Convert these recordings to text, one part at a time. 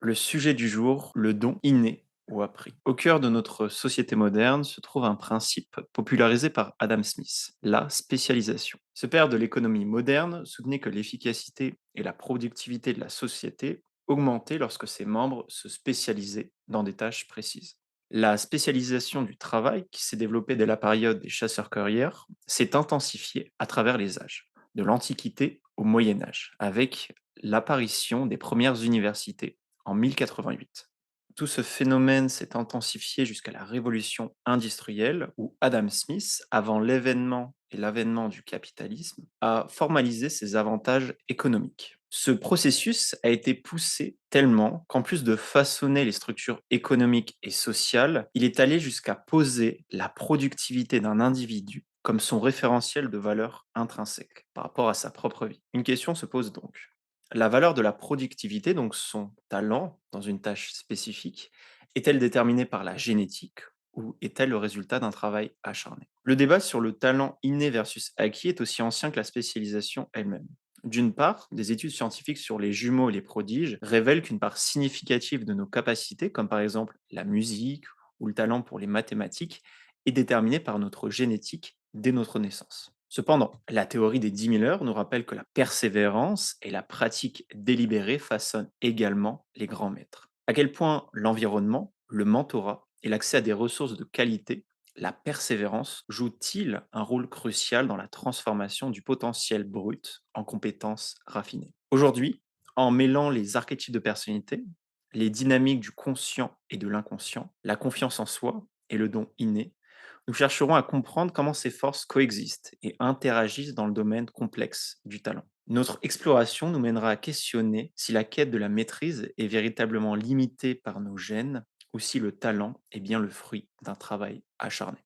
Le sujet du jour, le don inné ou appris. Au cœur de notre société moderne se trouve un principe popularisé par Adam Smith, la spécialisation. Ce père de l'économie moderne soutenait que l'efficacité et la productivité de la société augmentaient lorsque ses membres se spécialisaient dans des tâches précises. La spécialisation du travail, qui s'est développée dès la période des chasseurs-cueilleurs, s'est intensifiée à travers les âges, de l'Antiquité au Moyen Âge, avec l'apparition des premières universités en 1088. Tout ce phénomène s'est intensifié jusqu'à la révolution industrielle où Adam Smith, avant l'événement et l'avènement du capitalisme, a formalisé ses avantages économiques. Ce processus a été poussé tellement qu'en plus de façonner les structures économiques et sociales, il est allé jusqu'à poser la productivité d'un individu comme son référentiel de valeur intrinsèque par rapport à sa propre vie. Une question se pose donc. La valeur de la productivité, donc son talent dans une tâche spécifique, est-elle déterminée par la génétique ou est-elle le résultat d'un travail acharné? Le débat sur le talent inné versus acquis est aussi ancien que la spécialisation elle-même. D'une part, des études scientifiques sur les jumeaux et les prodiges révèlent qu'une part significative de nos capacités, comme par exemple la musique ou le talent pour les mathématiques, est déterminée par notre génétique dès notre naissance. Cependant, la théorie des 10 000 heures nous rappelle que la persévérance et la pratique délibérée façonnent également les grands maîtres. À quel point l'environnement, le mentorat et l'accès à des ressources de qualité, la persévérance, jouent-ils un rôle crucial dans la transformation du potentiel brut en compétences raffinées? Aujourd'hui, en mêlant les archétypes de personnalité, les dynamiques du conscient et de l'inconscient, la confiance en soi et le don inné, nous chercherons à comprendre comment ces forces coexistent et interagissent dans le domaine complexe du talent. Notre exploration nous mènera à questionner si la quête de la maîtrise est véritablement limitée par nos gènes ou si le talent est bien le fruit d'un travail acharné.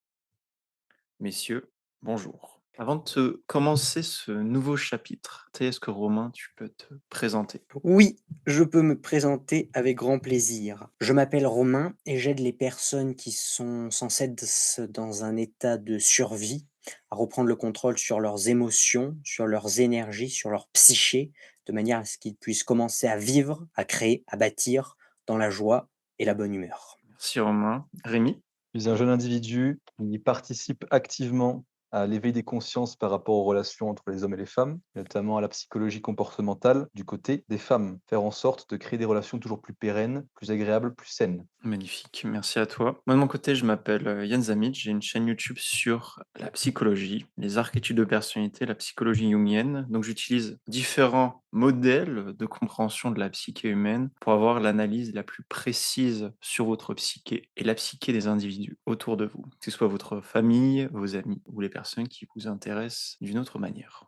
Messieurs, bonjour. Avant de commencer ce nouveau chapitre, est-ce que Romain, tu peux te présenter? Oui, je peux me présenter avec grand plaisir. Je m'appelle Romain et j'aide les personnes qui sont sans cesse dans un état de survie à reprendre le contrôle sur leurs émotions, sur leurs énergies, sur leur psyché, de manière à ce qu'ils puissent commencer à vivre, à créer, à bâtir dans la joie et la bonne humeur. Merci Romain. Rémi? Je suis un jeune individu qui participe activement à l'éveil des consciences par rapport aux relations entre les hommes et les femmes, notamment à la psychologie comportementale du côté des femmes. Faire en sorte de créer des relations toujours plus pérennes, plus agréables, plus saines. Magnifique, merci à toi. Moi, de mon côté, je m'appelle Yann Zamit, j'ai une chaîne YouTube sur la psychologie, les archétypes de personnalité, la psychologie jungienne. Donc, j'utilise différents modèles de compréhension de la psyché humaine pour avoir l'analyse la plus précise sur votre psyché et la psyché des individus autour de vous, que ce soit votre famille, vos amis ou les personnes qui vous intéressent d'une autre manière.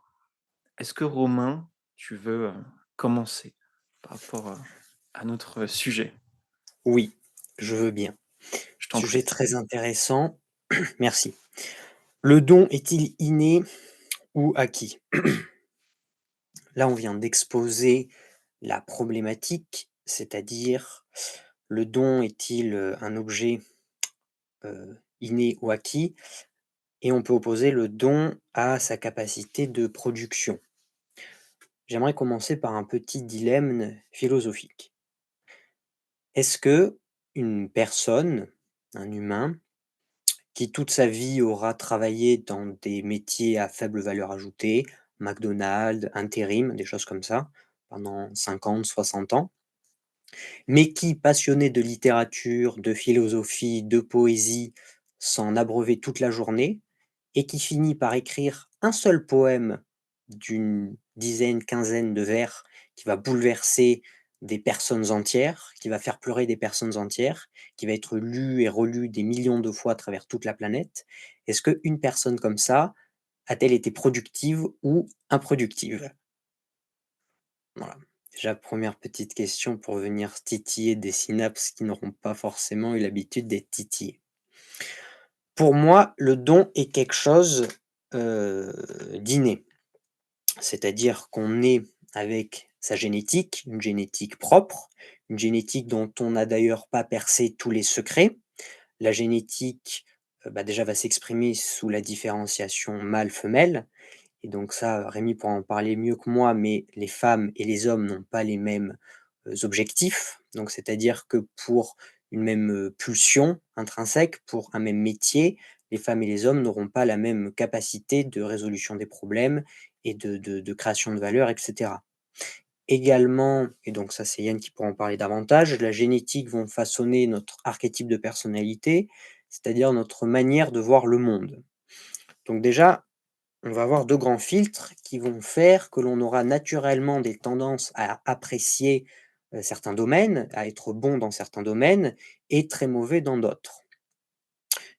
Est-ce que Romain, tu veux commencer par rapport à notre sujet? Oui, je veux bien. Je t'en Sujet prie. très intéressant. Merci. Le don est-il inné ou acquis? Là, on vient d'exposer la problématique, c'est-à-dire le don est-il, un objet, inné ou acquis? Et on peut opposer le don à sa capacité de production. J'aimerais commencer par un petit dilemme philosophique. Est-ce que une personne, un humain, qui toute sa vie aura travaillé dans des métiers à faible valeur ajoutée, McDonald's, intérim, des choses comme ça, pendant 50, 60 ans, mais qui, passionné de littérature, de philosophie, de poésie, s'en abreuver toute la journée et qui finit par écrire un seul poème d'une dizaine, quinzaine de vers qui va bouleverser des personnes entières, qui va faire pleurer des personnes entières, qui va être lu et relu des millions de fois à travers toute la planète. Est-ce qu'une personne comme ça a-t-elle été productive ou improductive? Voilà. Déjà, première petite question pour venir titiller des synapses qui n'auront pas forcément eu l'habitude d'être titillées. Pour moi, le don est quelque chose, d'inné. C'est-à-dire qu'on est avec sa génétique, une génétique propre, une génétique dont on n'a d'ailleurs pas percé tous les secrets. La génétique, déjà va s'exprimer sous la différenciation mâle-femelle et donc ça, Rémi pourra en parler mieux que moi, mais les femmes et les hommes n'ont pas les mêmes, objectifs. Donc c'est-à-dire que pour une même, pulsion intrinsèque, pour un même métier, les femmes et les hommes n'auront pas la même capacité de résolution des problèmes et de création de valeur et cetera. Également, et donc ça c'est Yann qui pourra en parler davantage, la génétique vont façonner notre archétype de personnalité, c'est-à-dire notre manière de voir le monde. Donc déjà, on va avoir 2 grands filtres qui vont faire que l'on aura naturellement des tendances à apprécier, certains domaines, à être bon dans certains domaines et très mauvais dans d'autres.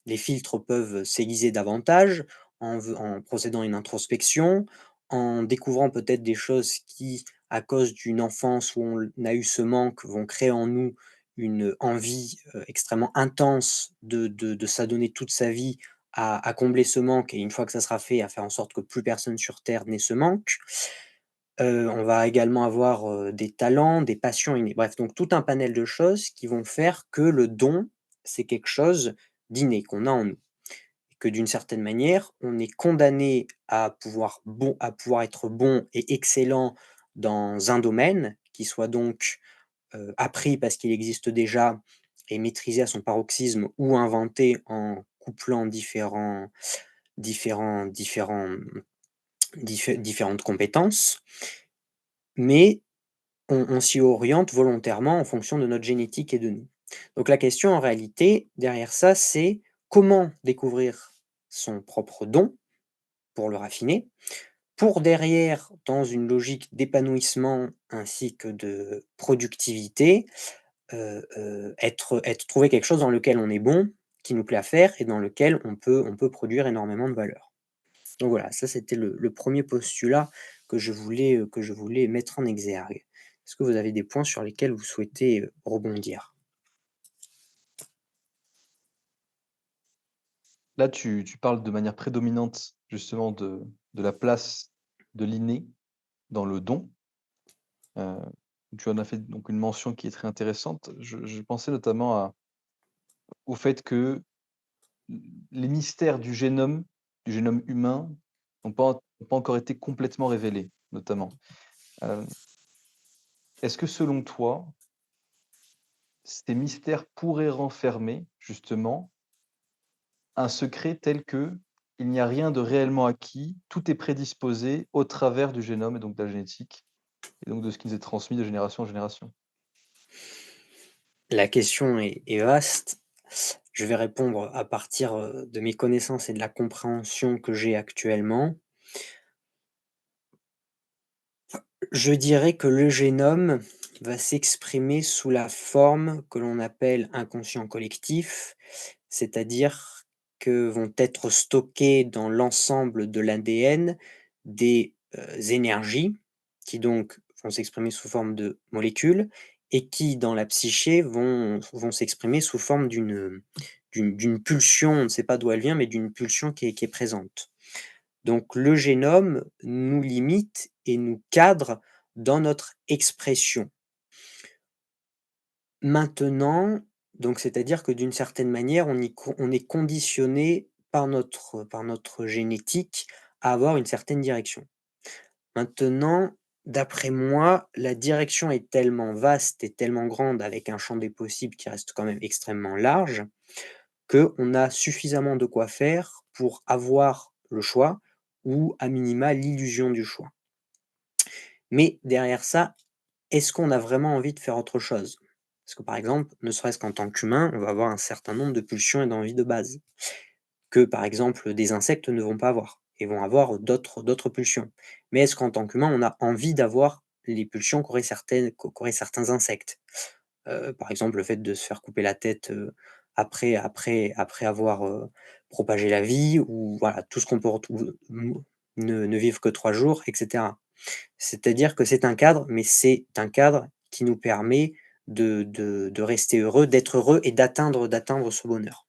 Les filtres peuvent s'aiguiser davantage en procédant à une introspection, en découvrant peut-être des choses qui, à cause d'une enfance où on a eu ce manque, vont créer en nous une envie, extrêmement intense de s'adonner toute sa vie à combler ce manque et une fois que ça sera fait, à faire en sorte que plus personne sur terre n'ait ce manque. On va également avoir, des talents, des passions innées. Bref, donc tout un panel de choses qui vont faire que le don, c'est quelque chose d'inné, qu'on a en nous. Et que d'une certaine manière, on est condamné à pouvoir être bon et excellent dans un domaine, qui soit donc, appris parce qu'il existe déjà et maîtrisé à son paroxysme ou inventé en couplant différents différents, mmh, différentes compétences. Mais on s'y oriente volontairement en fonction de notre génétique et de nous. Donc la question en réalité, derrière ça, c'est comment découvrir son propre don pour le raffiner, pour derrière, dans une logique d'épanouissement ainsi que de productivité, trouver quelque chose dans lequel on est bon, qui nous plaît à faire et dans lequel on peut produire énormément de valeur. Donc voilà, ça c'était le 1er postulat que je voulais mettre en exergue. Est-ce que vous avez des points sur lesquels vous souhaitez, rebondir? Là, tu parles de manière prédominante justement de la place de l'inné dans le don. Heu, Tu en as fait donc une mention qui est très intéressante. Je pensais notamment au fait que les mystères du génome humain n'ont pas encore été complètement révélés, notamment. Heu, Est-ce que selon toi, ces mystères pourraient renfermer justement un secret tel que il n'y a rien de réellement acquis, tout est prédisposé au travers du génome et donc de la génétique et donc de ce qui nous est transmis de génération en génération? La question est vaste. Je vais répondre à partir, de mes connaissances et de la compréhension que j'ai actuellement. Je dirais que le génome va s'exprimer sous la forme que l'on appelle inconscient collectif, c'est-à-dire que vont être stockées dans l'ensemble de l'ADN des, énergies qui donc vont s'exprimer sous forme de molécules et qui dans la psyché vont s'exprimer sous forme d'une pulsion, on ne sait pas d'où elle vient, mais d'une pulsion qui est présente. Donc le génome nous limite et nous cadre dans notre expression. Maintenant, donc c'est-à-dire que d'une certaine manière, on est conditionné par notre génétique à avoir une certaine direction. Maintenant, d'après moi, la direction est tellement vaste et tellement grande avec un champ des possibles qui reste quand même extrêmement large, qu'on a suffisamment de quoi faire pour avoir le choix ou à minima l'illusion du choix. Mais derrière ça, est-ce qu'on a vraiment envie de faire autre chose? Parce que par exemple, ne serait-ce qu'en tant qu'humain, on va avoir un certain nombre de pulsions et d'envies de base, que par exemple des insectes ne vont pas avoir et vont avoir d'autres pulsions. Mais est-ce qu'en tant qu'humain, on a envie d'avoir les pulsions qu'auraient certains insectes? Par exemple, le fait de se faire couper la tête, après avoir, propagé la vie ou voilà, tout ce qu'on peut retrouver ne vivre que 3 jours et cetera. C'est-à-dire que c'est un cadre, mais c'est un cadre qui nous permet de rester heureux, d'être heureux et d'atteindre ce bonheur.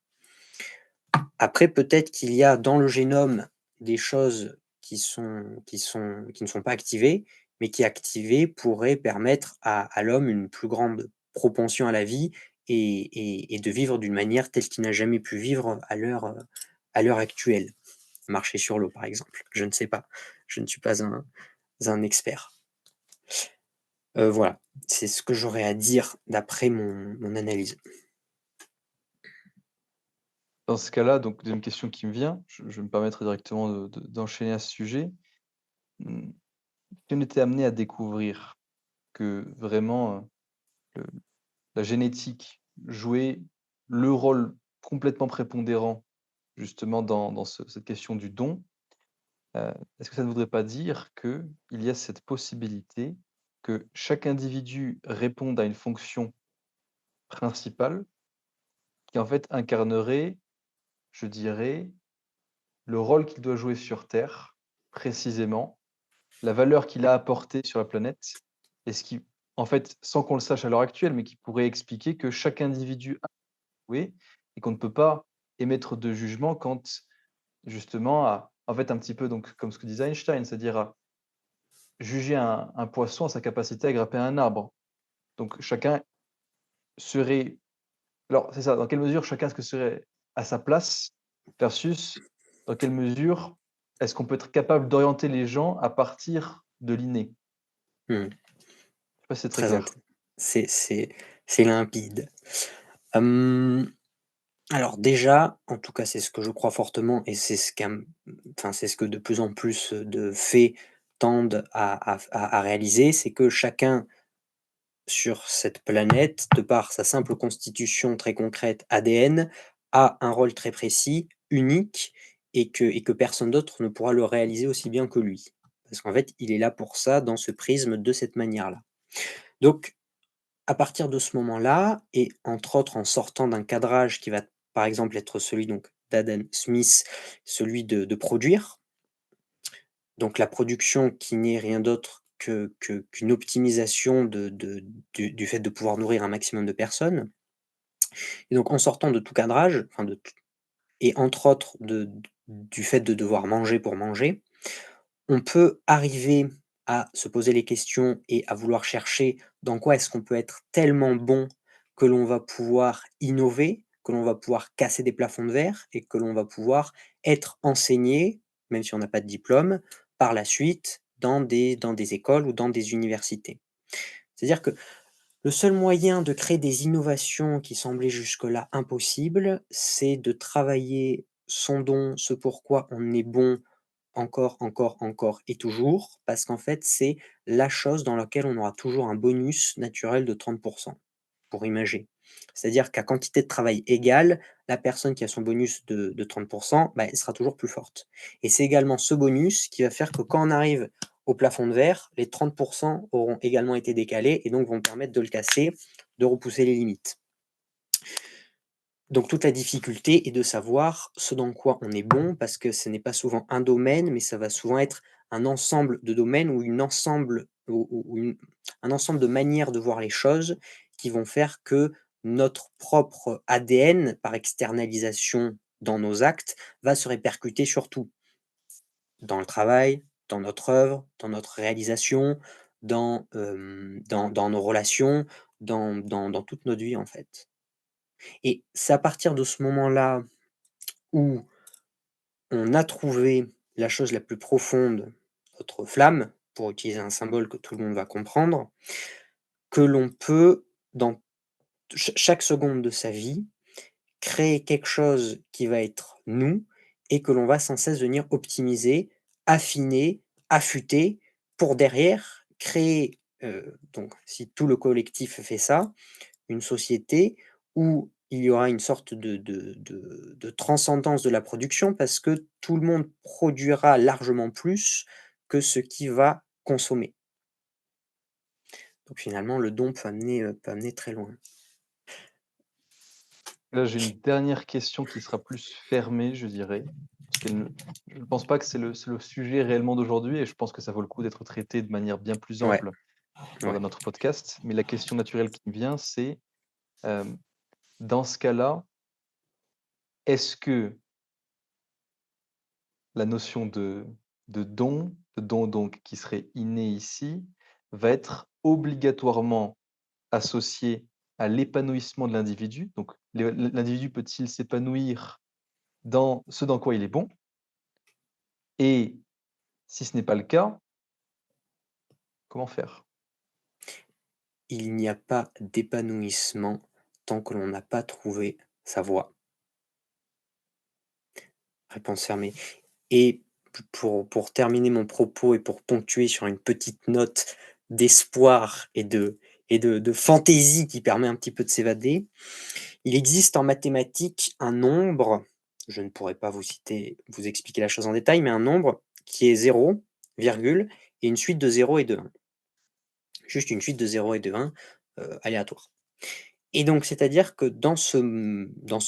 Après, peut-être qu'il y a dans le génome des choses qui ne sont pas activées, mais qui activées pourraient permettre à l'homme une plus grande propension à la vie et de vivre d'une manière telle qu'il n'a jamais pu vivre à l'heure actuelle. Marcher sur l'eau, par exemple, je ne sais pas, je ne suis pas un expert. Voilà, c'est ce que j'aurais à dire d'après mon analyse. Dans ce cas-là, donc 2e question qui me vient, je vais me permettre directement d'enchaîner à ce sujet. Mmh, si on était amené à découvrir que vraiment, le la génétique jouait le rôle complètement prépondérant justement dans cette question du don, est-ce que ça ne voudrait pas dire qu'il y a cette possibilité que chaque individu réponde à une fonction principale qui en fait incarnerait, je dirais, le rôle qu'il doit jouer sur terre, précisément, la valeur qu'il a apportée sur la planète et ce qui en fait, sans qu'on le sache à l'heure actuelle, mais qui pourrait expliquer que chaque individu a joué et qu'on ne peut pas émettre de jugement quand justement à en fait, un petit peu donc comme ce que disait Einstein, c'est-à-dire à juger un poisson à sa capacité à grimper à un arbre. Donc chacun serait alors c'est ça, dans quelle mesure chacun est-ce que serait à sa place versus dans quelle mesure est-ce qu'on peut être capable d'orienter les gens à partir de l'inné? Mmh, Je sais pas si c'est très très int clair. c'est limpide. Hem, alors déjà, en tout cas, c'est ce que je crois fortement et c'est ce enfin, c'est ce que de plus en plus, de faits tendent à réaliser, c'est que chacun sur cette planète, de par sa simple constitution très concrète ADN, a un rôle très précis, unique et que personne d'autre ne pourra le réaliser aussi bien que lui. Parce qu'en fait, il est là pour ça, dans ce prisme, de cette manière-là. Donc, à partir de ce moment-là et entre autres en sortant d'un cadrage qui va, par exemple, être celui donc d'Adam Smith, celui de produire, donc la production qui n'est rien d'autre qu'une optimisation du fait de pouvoir nourrir un maximum de personnes et donc en sortant de tout cadrage, enfin de tout et entre autres du fait de devoir manger pour manger, on peut arriver à se poser les questions et à vouloir chercher dans quoi est-ce qu'on peut être tellement bon que l'on va pouvoir innover, que l'on va pouvoir casser des plafonds de verre et que l'on va pouvoir être enseigné, même si on n'a pas de diplôme, par la suite dans des écoles ou dans des universités. C'est-à-dire que le seul moyen de créer des innovations qui semblaient jusque-là impossibles, c'est de travailler son don, ce pourquoi on est bon encore, encore, encore et toujours, parce qu'en fait, c'est la chose dans laquelle on aura toujours un bonus naturel de 30 pour imager. C'est-à-dire qu'à quantité de travail égale, la personne qui a son bonus de 30 bah, elle sera toujours plus forte. Et c'est également ce bonus qui va faire que quand on arrive au plafond de verre, les 30 auront également été décalés et donc vont permettre de le casser, de repousser les limites. Donc toute la difficulté est de savoir ce dans quoi on est bon, parce que ce n'est pas souvent un domaine, mais ça va souvent être un ensemble de domaines ou un ensemble de manières de voir les choses qui vont faire que notre propre ADN, par externalisation dans nos actes, va se répercuter sur tout. Dans le travail, dans notre œuvre, dans notre réalisation, dans nos relations, dans toute notre vie, en fait. Et c'est à partir de ce moment-là où on a trouvé la chose la plus profonde, notre flamme, pour utiliser un symbole que tout le monde va comprendre, que l'on peut, dans chaque seconde de sa vie, créer quelque chose qui va être nous et que l'on va sans cesse venir optimiser, affiner, affûter pour derrière créer, donc si tout le collectif fait ça, une société où il y aura une sorte de transcendance de la production parce que tout le monde produira largement plus que ce qui va consommer. Donc finalement, le don peut amener très loin. Là, j'ai une dernière question qui sera plus fermée, je dirais, parce qu'elle ne je ne pense pas que c'est le sujet réellement d'aujourd'hui et je pense que ça vaut le coup d'être traité de manière bien plus Ouais, ample dans ouais. notre podcast. Mais la question naturelle qui me vient, c'est, hem, dans ce cas-là, est-ce que la notion de don donc qui serait inné ici, va être obligatoirement associée à l'épanouissement de l'individu? Donc l'individu peut-il s'épanouir dans ce dans quoi il est bon? Et si ce n'est pas le cas, comment faire? il n'y a pas d'épanouissement tant que l'on n'a pas trouvé sa voie. Réponse fermée. Et pour terminer mon propos et pour ponctuer sur une petite note d'espoir et de fantaisie qui permet un petit peu de s'évader, il existe en mathématiques un nombre, je ne pourrais pas vous expliquer la chose en détail, mais un nombre qui est 0, virgule, et une suite de 0 et de 1. Juste une suite de 0 et de 1, aléatoire. Et donc, c'est-à-dire que dans ce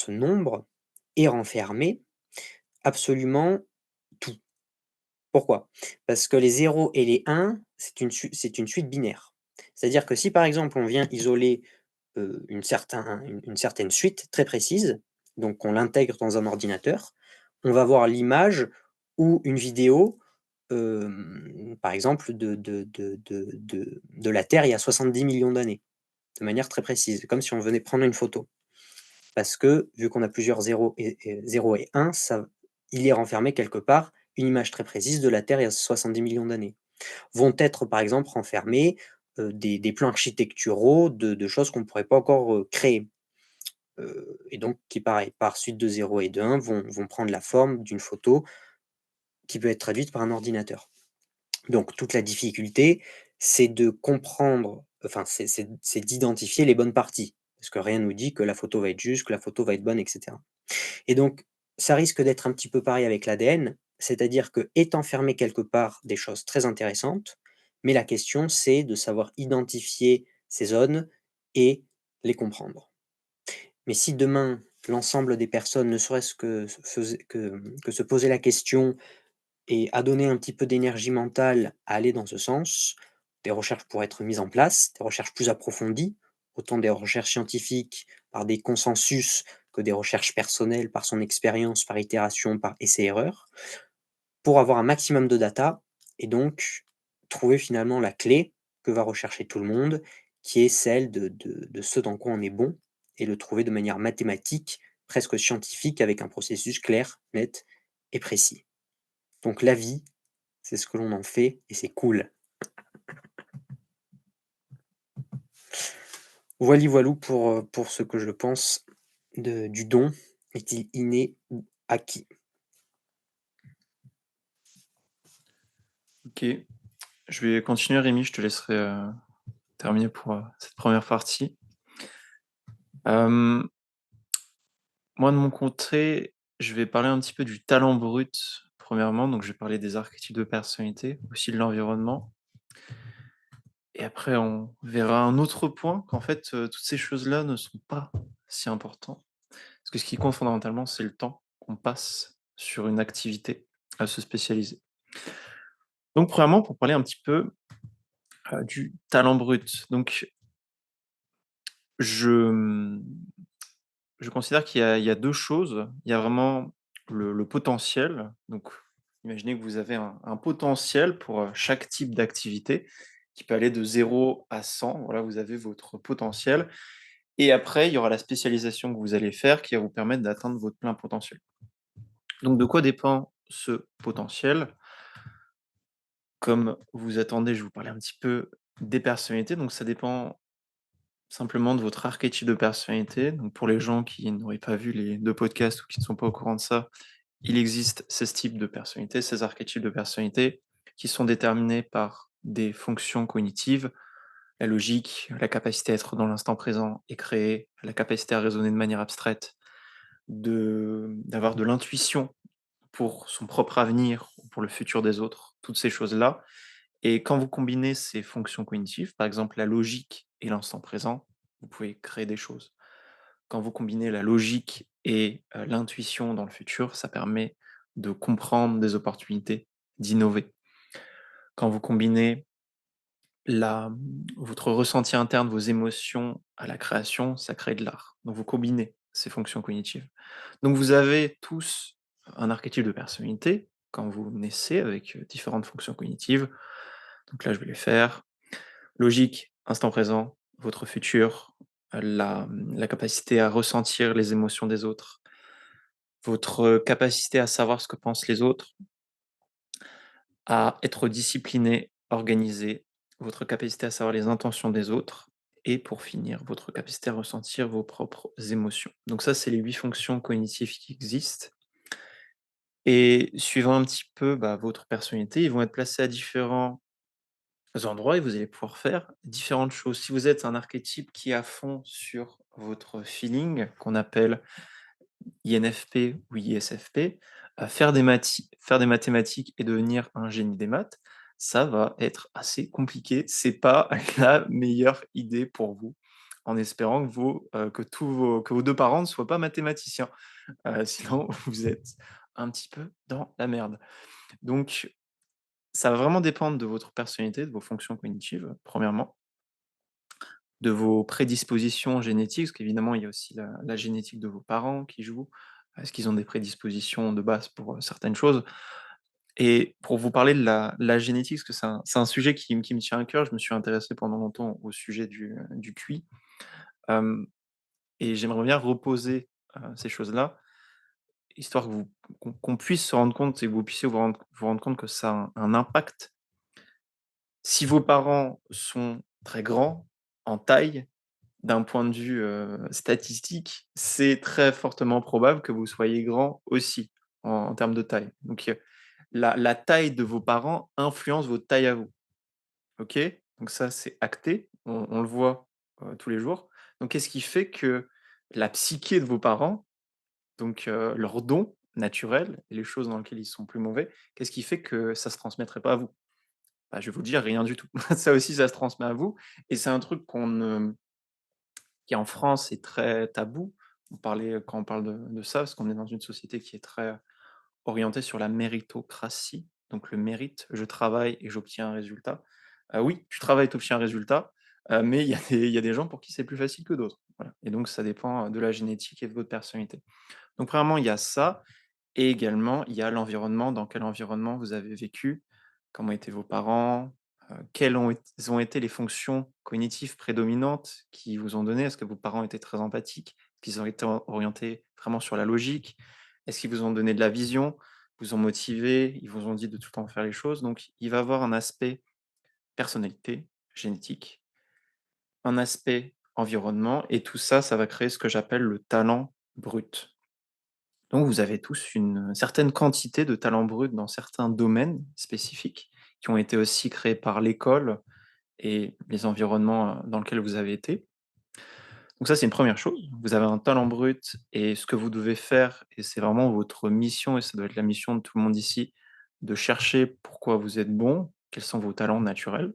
nombre est renfermé absolument tout. Pourquoi? Parce que les 0 et les 1, c'est une suite binaire. C'est-à-dire que si, par exemple, on vient isoler, une certaine suite très précise, donc on l'intègre dans un ordinateur, on va voir l'image ou une vidéo, par exemple, de la Terre il y a 70 millions d'années, de manière très précise, comme si on venait prendre une photo. Parce que, vu qu'on a plusieurs 0 et 1, il est renfermé quelque part une image très précise de la Terre il y a 70 millions d'années. Vont être, par exemple, renfermés, des plans architecturaux de choses qu'on ne pourrait pas encore, créer. Et donc qui, pareil, par suite de 0 et de 1, vont prendre la forme d'une photo qui peut être traduite par un ordinateur. Donc toute la difficulté, c'est de comprendre, enfin, c'est d'identifier les bonnes parties. Parce que rien nous dit que la photo va être juste, que la photo va être bonne, et cetera. Et donc, ça risque d'être un petit peu pareil avec l'ADN, c'est-à-dire que est enfermé quelque part des choses très intéressantes, mais la question, c'est de savoir identifier ces zones et les comprendre. Mais si demain, l'ensemble des personnes, ne serait-ce que se poser la question et à donner un petit peu d'énergie mentale à aller dans ce sens, des recherches pourraient être mises en place, des recherches plus approfondies, autant des recherches scientifiques par des consensus que des recherches personnelles par son expérience, par itération, par essai-erreur, pour avoir un maximum de data et donc trouver finalement la clé que va rechercher tout le monde, qui est celle de ce dans quoi on est bon et le trouver de manière mathématique, presque scientifique, avec un processus clair, net et précis. Donc la vie, c'est ce que l'on en fait et c'est cool. Voili voilou pour ce que je pense du don. Est-il inné ou acquis? Ok, je vais continuer, Rémi, je te laisserai terminer pour cette première partie. Euh, Moi, de mon côté, je vais parler un petit peu du talent brut, premièrement. Donc, je vais parler des archétypes de personnalité, aussi de l'environnement. Et après, on verra un autre point, qu'en fait, toutes ces choses-là ne sont pas si importantes. Parce que ce qui compte fondamentalement, c'est le temps qu'on passe sur une activité à se spécialiser. Donc, premièrement, pour parler un petit peu du talent brut. Donc, je, je considère qu'il y a 2 choses. Il y a vraiment le potentiel. Donc, imaginez que vous avez un potentiel pour, chaque type d'activité qui peut aller de 0 à 100. Voilà, vous avez votre potentiel et après il y aura la spécialisation que vous allez faire qui va vous permettre d'atteindre votre plein potentiel. Donc de quoi dépend ce potentiel? Comme vous attendez, je vais vous parler un petit peu des personnalités. Donc ça dépend simplement de votre archétype de personnalité. Donc pour les gens qui n'auraient pas vu les 2 podcasts ou qui ne sont pas au courant de ça, il existe 16 types de personnalités, 16 archétypes de personnalité qui sont déterminés par des fonctions cognitives, la logique, la capacité à être dans l'instant présent et créer, la capacité à raisonner de manière abstraite, d'avoir de l'intuition pour son propre avenir ou pour le futur des autres, toutes ces choses-là. Et quand vous combinez ces fonctions cognitives, par exemple la logique et l'instant présent, vous pouvez créer des choses. Quand vous combinez la logique et l'intuition dans le futur, ça permet de comprendre des opportunités, d'innover. Quand vous combinez votre ressenti interne, vos émotions à la création, ça crée de l'art. Donc vous combinez ces fonctions cognitives. Donc vous avez tous un archétype de personnalité quand vous naissez avec différentes fonctions cognitives. Donc là, je vais les faire. Logique, instant présent, votre futur, la capacité à ressentir les émotions des autres, votre capacité à savoir ce que pensent les autres, à être discipliné, organisé, votre capacité à savoir les intentions des autres et pour finir, votre capacité à ressentir vos propres émotions. Donc ça, c'est les 8 fonctions cognitives qui existent et suivant un petit peu, votre personnalité, ils vont être placés à différents endroits et vous allez pouvoir faire différentes choses. Si vous êtes un archétype qui est à fond sur votre feeling, qu'on appelle INFP ou ISFP, faire des mathématiques et devenir un génie des maths, ça va être assez compliqué. C'est pas la meilleure idée pour vous, en espérant que vos 2 parents ne soient pas mathématiciens. Sinon vous êtes un petit peu dans la merde. Donc ça va vraiment dépendre de votre personnalité, de vos fonctions cognitives, premièrement, de vos prédispositions génétiques, parce qu'évidemment, il y a aussi la génétique de vos parents qui joue. Est-ce qu'ils ont des prédispositions de base pour, certaines choses? Et pour vous parler de la génétique, parce que c'est un sujet qui me tient à cœur, je me suis intéressé pendant longtemps au sujet du QI, hem et j'aimerais bien reposer, ces choses-là, histoire que vous qu'on puisse se rendre compte et que vous puissiez vous rendre compte que ça a un impact. Si vos parents sont très grands en taille, d'un point de vue, statistique, c'est très fortement probable que vous soyez grand aussi, en termes de taille. Donc, la taille de vos parents influence votre taille à vous, OK? Donc ça, c'est acté, on le voit, tous les jours. Donc qu'est-ce qui fait que la psyché de vos parents, donc leurs dons naturels et les choses dans lesquelles ils sont plus mauvais, qu'est-ce qui fait que ça se transmettrait pas à vous? Bah, je vais vous le dire, rien du tout. Ça aussi, ça se transmet à vous et c'est un truc qu'on ne qui en France est très tabou. Quand on parle de ça, parce qu'on est dans une société qui est très orientée sur la méritocratie, donc le mérite, je travaille et j'obtiens un résultat. Oui, tu travailles, tu obtiens un résultat, mais il y a des gens pour qui c'est plus facile que d'autres, voilà et donc ça dépend, de la génétique et de votre personnalité. Donc premièrement, il y a ça et également, il y a l'environnement, dans quel environnement vous avez vécu, comment étaient vos parents, quelles ont été les fonctions cognitives prédominantes qui vous ont donné? Est-ce que vos parents étaient très empathiques? Est-ce qu'ils ont été orientés vraiment sur la logique? Est-ce qu'ils vous ont donné de la vision? Vous ont motivé? Ils vous ont dit de tout le temps faire les choses? Donc il va y avoir un aspect personnalité, génétique, un aspect environnement et tout ça, ça va créer ce que j'appelle le talent brut. Donc vous avez tous une certaine quantité de talent brut dans certains domaines spécifiques, qui ont été aussi créés par l'école et les environnements, dans lesquels vous avez été. Donc ça, c'est une première chose. Vous avez un talent brut et ce que vous devez faire et c'est vraiment votre mission et ça doit être la mission de tout le monde ici, de chercher pourquoi vous êtes bon, quels sont vos talents naturels.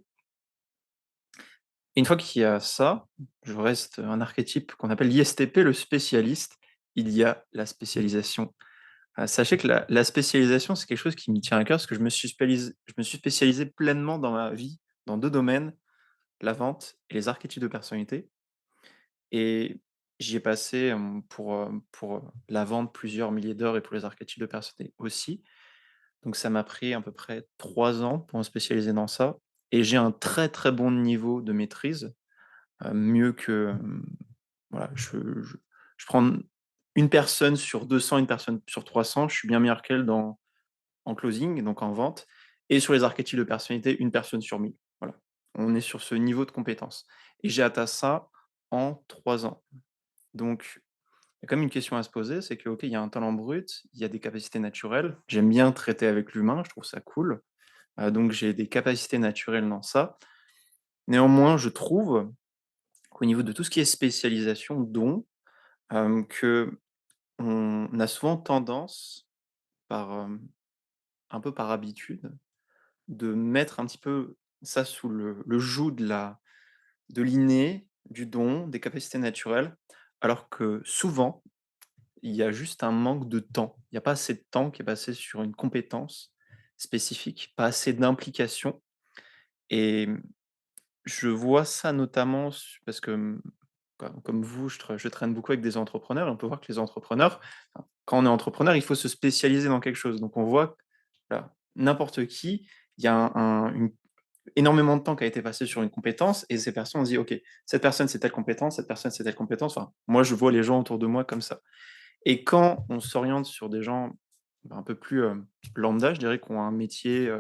Et une fois qu'il y a ça, je reste un archétype qu'on appelle l'ISTP, le spécialiste. Il y a la spécialisation. Sachez que la spécialisation, c'est quelque chose qui me tient à cœur parce que je me suis spécialisé pleinement dans ma vie, dans 2 domaines, la vente et les archétypes de personnalité et j'y ai passé, pour la vente plusieurs milliers d'heures et pour les archétypes de personnalité aussi. Donc ça m'a pris à peu près 3 ans pour me spécialiser dans ça et j'ai un très, très bon niveau de maîtrise, mieux que, voilà, je prends une personne sur 200, une personne sur 300, je suis bien meilleur qu'elle en closing, donc en vente et sur les archétypes de personnalité, une personne sur 1000. Voilà. On est sur ce niveau de compétence et j'ai atteint ça en 3 ans. Donc il y a quand même une question à se poser, c'est que, OK, il y a un talent brut, il y a des capacités naturelles. J'aime bien traiter avec l'humain, je trouve ça cool, donc j'ai des capacités naturelles dans ça. Néanmoins, je trouve qu'au niveau de tout ce qui est spécialisation, dont, qu'on a souvent tendance par, un peu par habitude de mettre un petit peu ça sous le joug de l'inné, du don, des capacités naturelles, alors que souvent, il y a juste un manque de temps. Il y a pas assez de temps qui est passé sur une compétence spécifique, pas assez d'implication et je vois ça notamment parce que, comme vous, je traîne beaucoup avec des entrepreneurs et on peut voir que les entrepreneurs, enfin, quand on est entrepreneur, il faut se spécialiser dans quelque chose. Donc on voit, voilà, n'importe qui, il y a énormément de temps qui a été passé sur une compétence et ces personnes ont dit: «OK, cette personne c'est telle compétence, cette personne c'est telle compétence». Enfin, moi je vois les gens autour de moi comme ça et quand on s'oriente sur des gens, un peu plus, lambda, je dirais, qui ont un métier,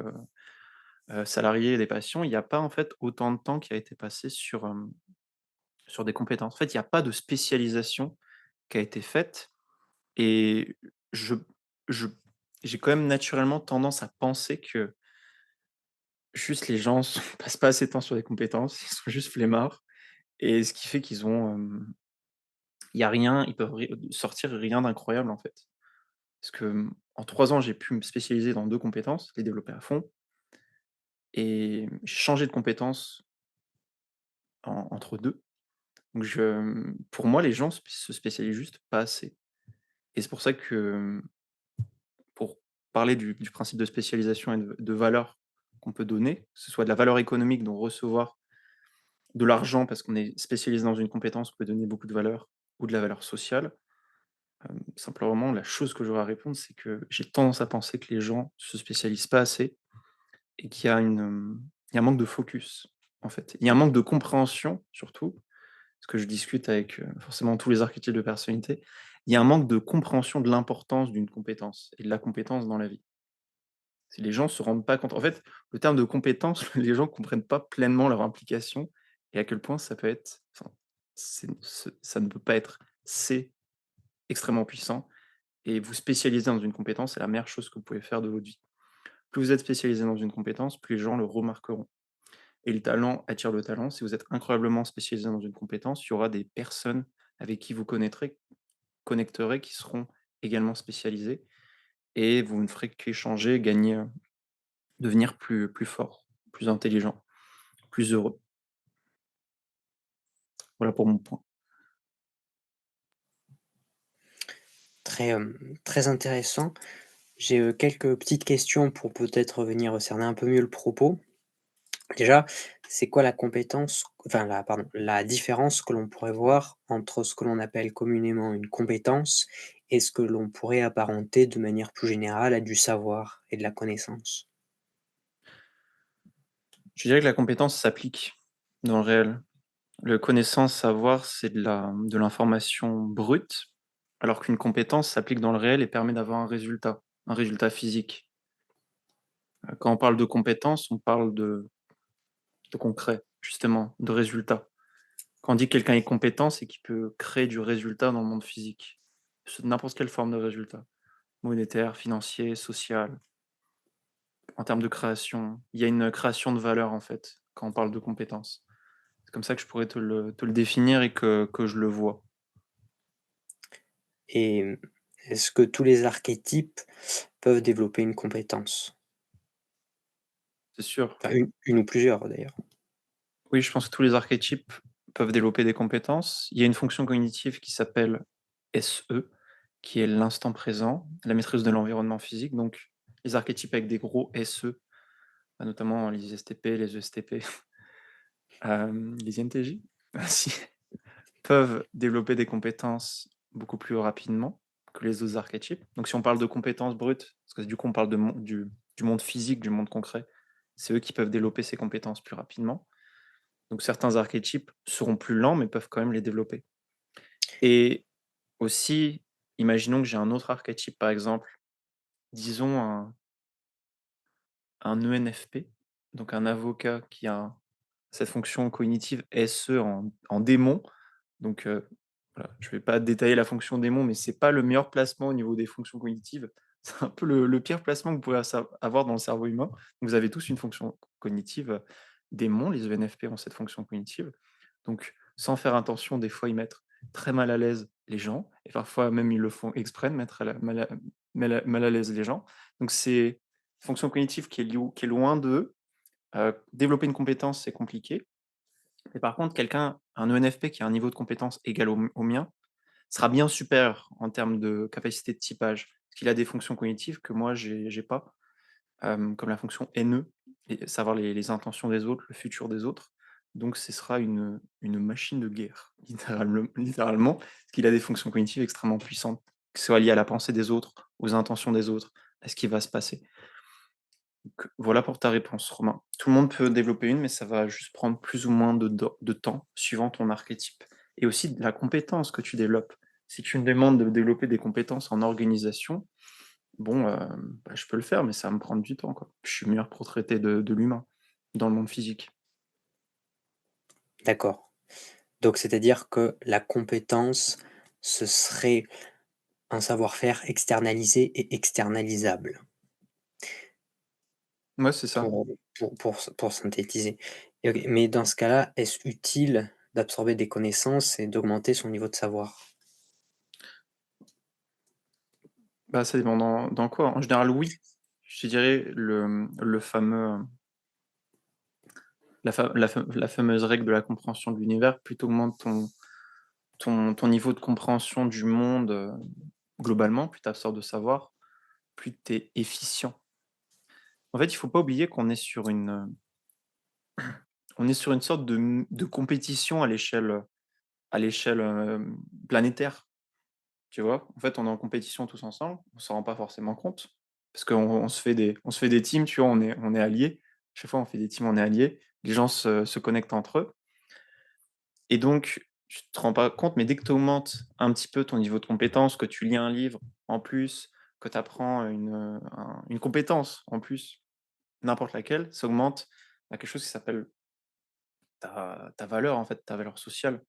salarié et des passions, il n'y a pas en fait autant de temps qui a été passé sur, sur des compétences. En fait, il y a pas de spécialisation qui a été faite et je je j'ai quand même naturellement tendance à penser que juste les gens passent pas assez de temps sur des compétences, ils sont juste flemmards et ce qui fait qu'ils ont, il y a rien, ils peuvent ri sortir rien d'incroyable, en fait. Parce que, en 3 ans, j'ai pu me spécialiser dans 2 compétences, les développer à fond et j'ai changé de compétences entre 2. Donc pour moi, les gens se spécialisent juste pas assez et c'est pour ça que, pour parler du principe de spécialisation et de valeur qu'on peut donner, que ce soit de la valeur économique, donc recevoir de l'argent parce qu'on est spécialisé dans une compétence, on peut donner beaucoup de valeur ou de la valeur sociale. Simplement, la chose que j'aurais à répondre, c'est que j'ai tendance à penser que les gens se spécialisent pas assez et qu'il y a il y a un manque de focus, en fait. Il y a un manque de compréhension surtout, parce que je discute avec, forcément tous les archétypes de personnalité. Il y a un manque de compréhension de l'importance d'une compétence et de la compétence dans la vie. Si les gens se rendent pas compte en fait, le terme de compétence, les gens comprennent pas pleinement leur implication et à quel point ça peut être enfin, ça ne peut pas être, c'est extrêmement puissant et vous spécialiser dans une compétence, c'est la meilleure chose que vous pouvez faire de votre vie. Plus vous êtes spécialisé dans une compétence, plus les gens le remarqueront et le talent attire le talent. Si vous êtes incroyablement spécialisé dans une compétence, il y aura des personnes avec qui vous connecterez qui seront également spécialisées et vous ne ferez qu'échanger, gagner, devenir plus fort, plus intelligent, plus heureux. Voilà pour mon point. Très, très intéressant. J'ai, quelques petites questions pour peut-être venir cerner un peu mieux le propos. Déjà, c'est quoi la compétence enfin la différence que l'on pourrait voir entre ce que l'on appelle communément une compétence et ce que l'on pourrait apparenter de manière plus générale à du savoir et de la connaissance? Je dirais que la compétence s'applique dans le réel. Le connaissance, savoir, c'est de l'information brute, alors qu'une compétence s'applique dans le réel et permet d'avoir un résultat physique. Quand on parle de compétence, on parle de concret, justement, de résultat. Quand on dit que quelqu'un est compétent, c'est qu'il peut créer du résultat dans le monde physique. N'importe quelle forme de résultat, monétaire, financier, social, en termes de création. Il y a une création de valeur, en fait, quand on parle de compétences. C'est comme ça que je pourrais te le définir et que je le vois. Et est-ce que tous les archétypes peuvent développer une compétence? C'est sûr. Enfin une ou plusieurs d'ailleurs. Oui, je pense que tous les archétypes peuvent développer des compétences. Il y a une fonction cognitive qui s'appelle SE, qui est l'instant présent, la maîtrise de l'environnement physique. Donc, les archétypes avec des gros SE, notamment les ISTP, les ESTP, les INTJ, aussi, peuvent développer des compétences beaucoup plus rapidement que les autres archétypes. Donc, si on parle de compétences brutes, parce que du coup, on parle du monde physique, du monde concret, c'est eux qui peuvent développer ces compétences plus rapidement. Donc certains archétypes seront plus lents, mais peuvent quand même les développer. Et aussi, imaginons que j'ai un autre archétype, par exemple, disons un ENFP, donc un avocat qui a cette fonction cognitive SE en démon. Donc, voilà, je ne vais pas détailler la fonction démon, mais c'est pas le meilleur placement au niveau des fonctions cognitives. C'est un peu le pire placement que vous pouvez avoir dans le cerveau humain. Vous avez tous une fonction cognitive démon, les ENFP ont cette fonction cognitive. Donc, sans faire attention, des fois, ils mettent très mal à l'aise les gens, et parfois même ils le font exprès de mettre mal à l'aise les gens. Donc, c'est une fonction cognitive qui est loin d'eux. Développer une compétence, c'est compliqué. Mais par contre, un ENFP qui a un niveau de compétence égal au mien, sera bien supérieur en termes de capacité de typage. Parce qu'il a des fonctions cognitives que moi j'ai pas, comme la fonction NE, et savoir les intentions des autres, le futur des autres. Donc ce sera une machine de guerre, littéralement, parce qu'il a des fonctions cognitives extrêmement puissantes, que ce soit liées à la pensée des autres, aux intentions des autres, à ce qui va se passer. Donc voilà pour ta réponse, Romain. Tout le monde peut développer une, mais ça va juste prendre plus ou moins de temps suivant ton archétype et aussi de la compétence que tu développes. Si tu me demandes de développer des compétences en organisation, bon, je peux le faire, mais ça va me prendre du temps, quoi. Je suis meilleur pour traiter de l'humain dans le monde physique. D'accord. Donc c'est-à-dire que la compétence, ce serait un savoir-faire externalisé et externalisable Ouais, c'est ça. pour synthétiser. Et OK, mais dans ce cas-là, est-ce utile d'absorber des connaissances et d'augmenter son niveau de savoir? Bah, ça dépend dans quoi. En général, oui. Je te dirais le fameux, la fameuse règle de la compréhension de l'univers, plus tu augmentes ton niveau de compréhension du monde, globalement, plus tu absorbes de savoir, plus tu es efficient. En fait, il faut pas oublier qu'on est sur on est sur une sorte de compétition à l'échelle, planétaire, tu vois? En fait, on est en compétition tous ensemble, on s'en rend pas forcément compte, parce on se fait des teams, tu vois? On est alliés. Chaque fois, on fait des teams, on est alliés. Les gens se connectent entre eux et donc tu te rends pas compte, mais dès que tu augmentes un petit peu ton niveau de compétence, que tu lis un livre en plus, que tu apprends une compétence en plus, n'importe laquelle, ça augmente, bah, quelque chose qui s'appelle ta valeur, en fait, ta valeur sociale.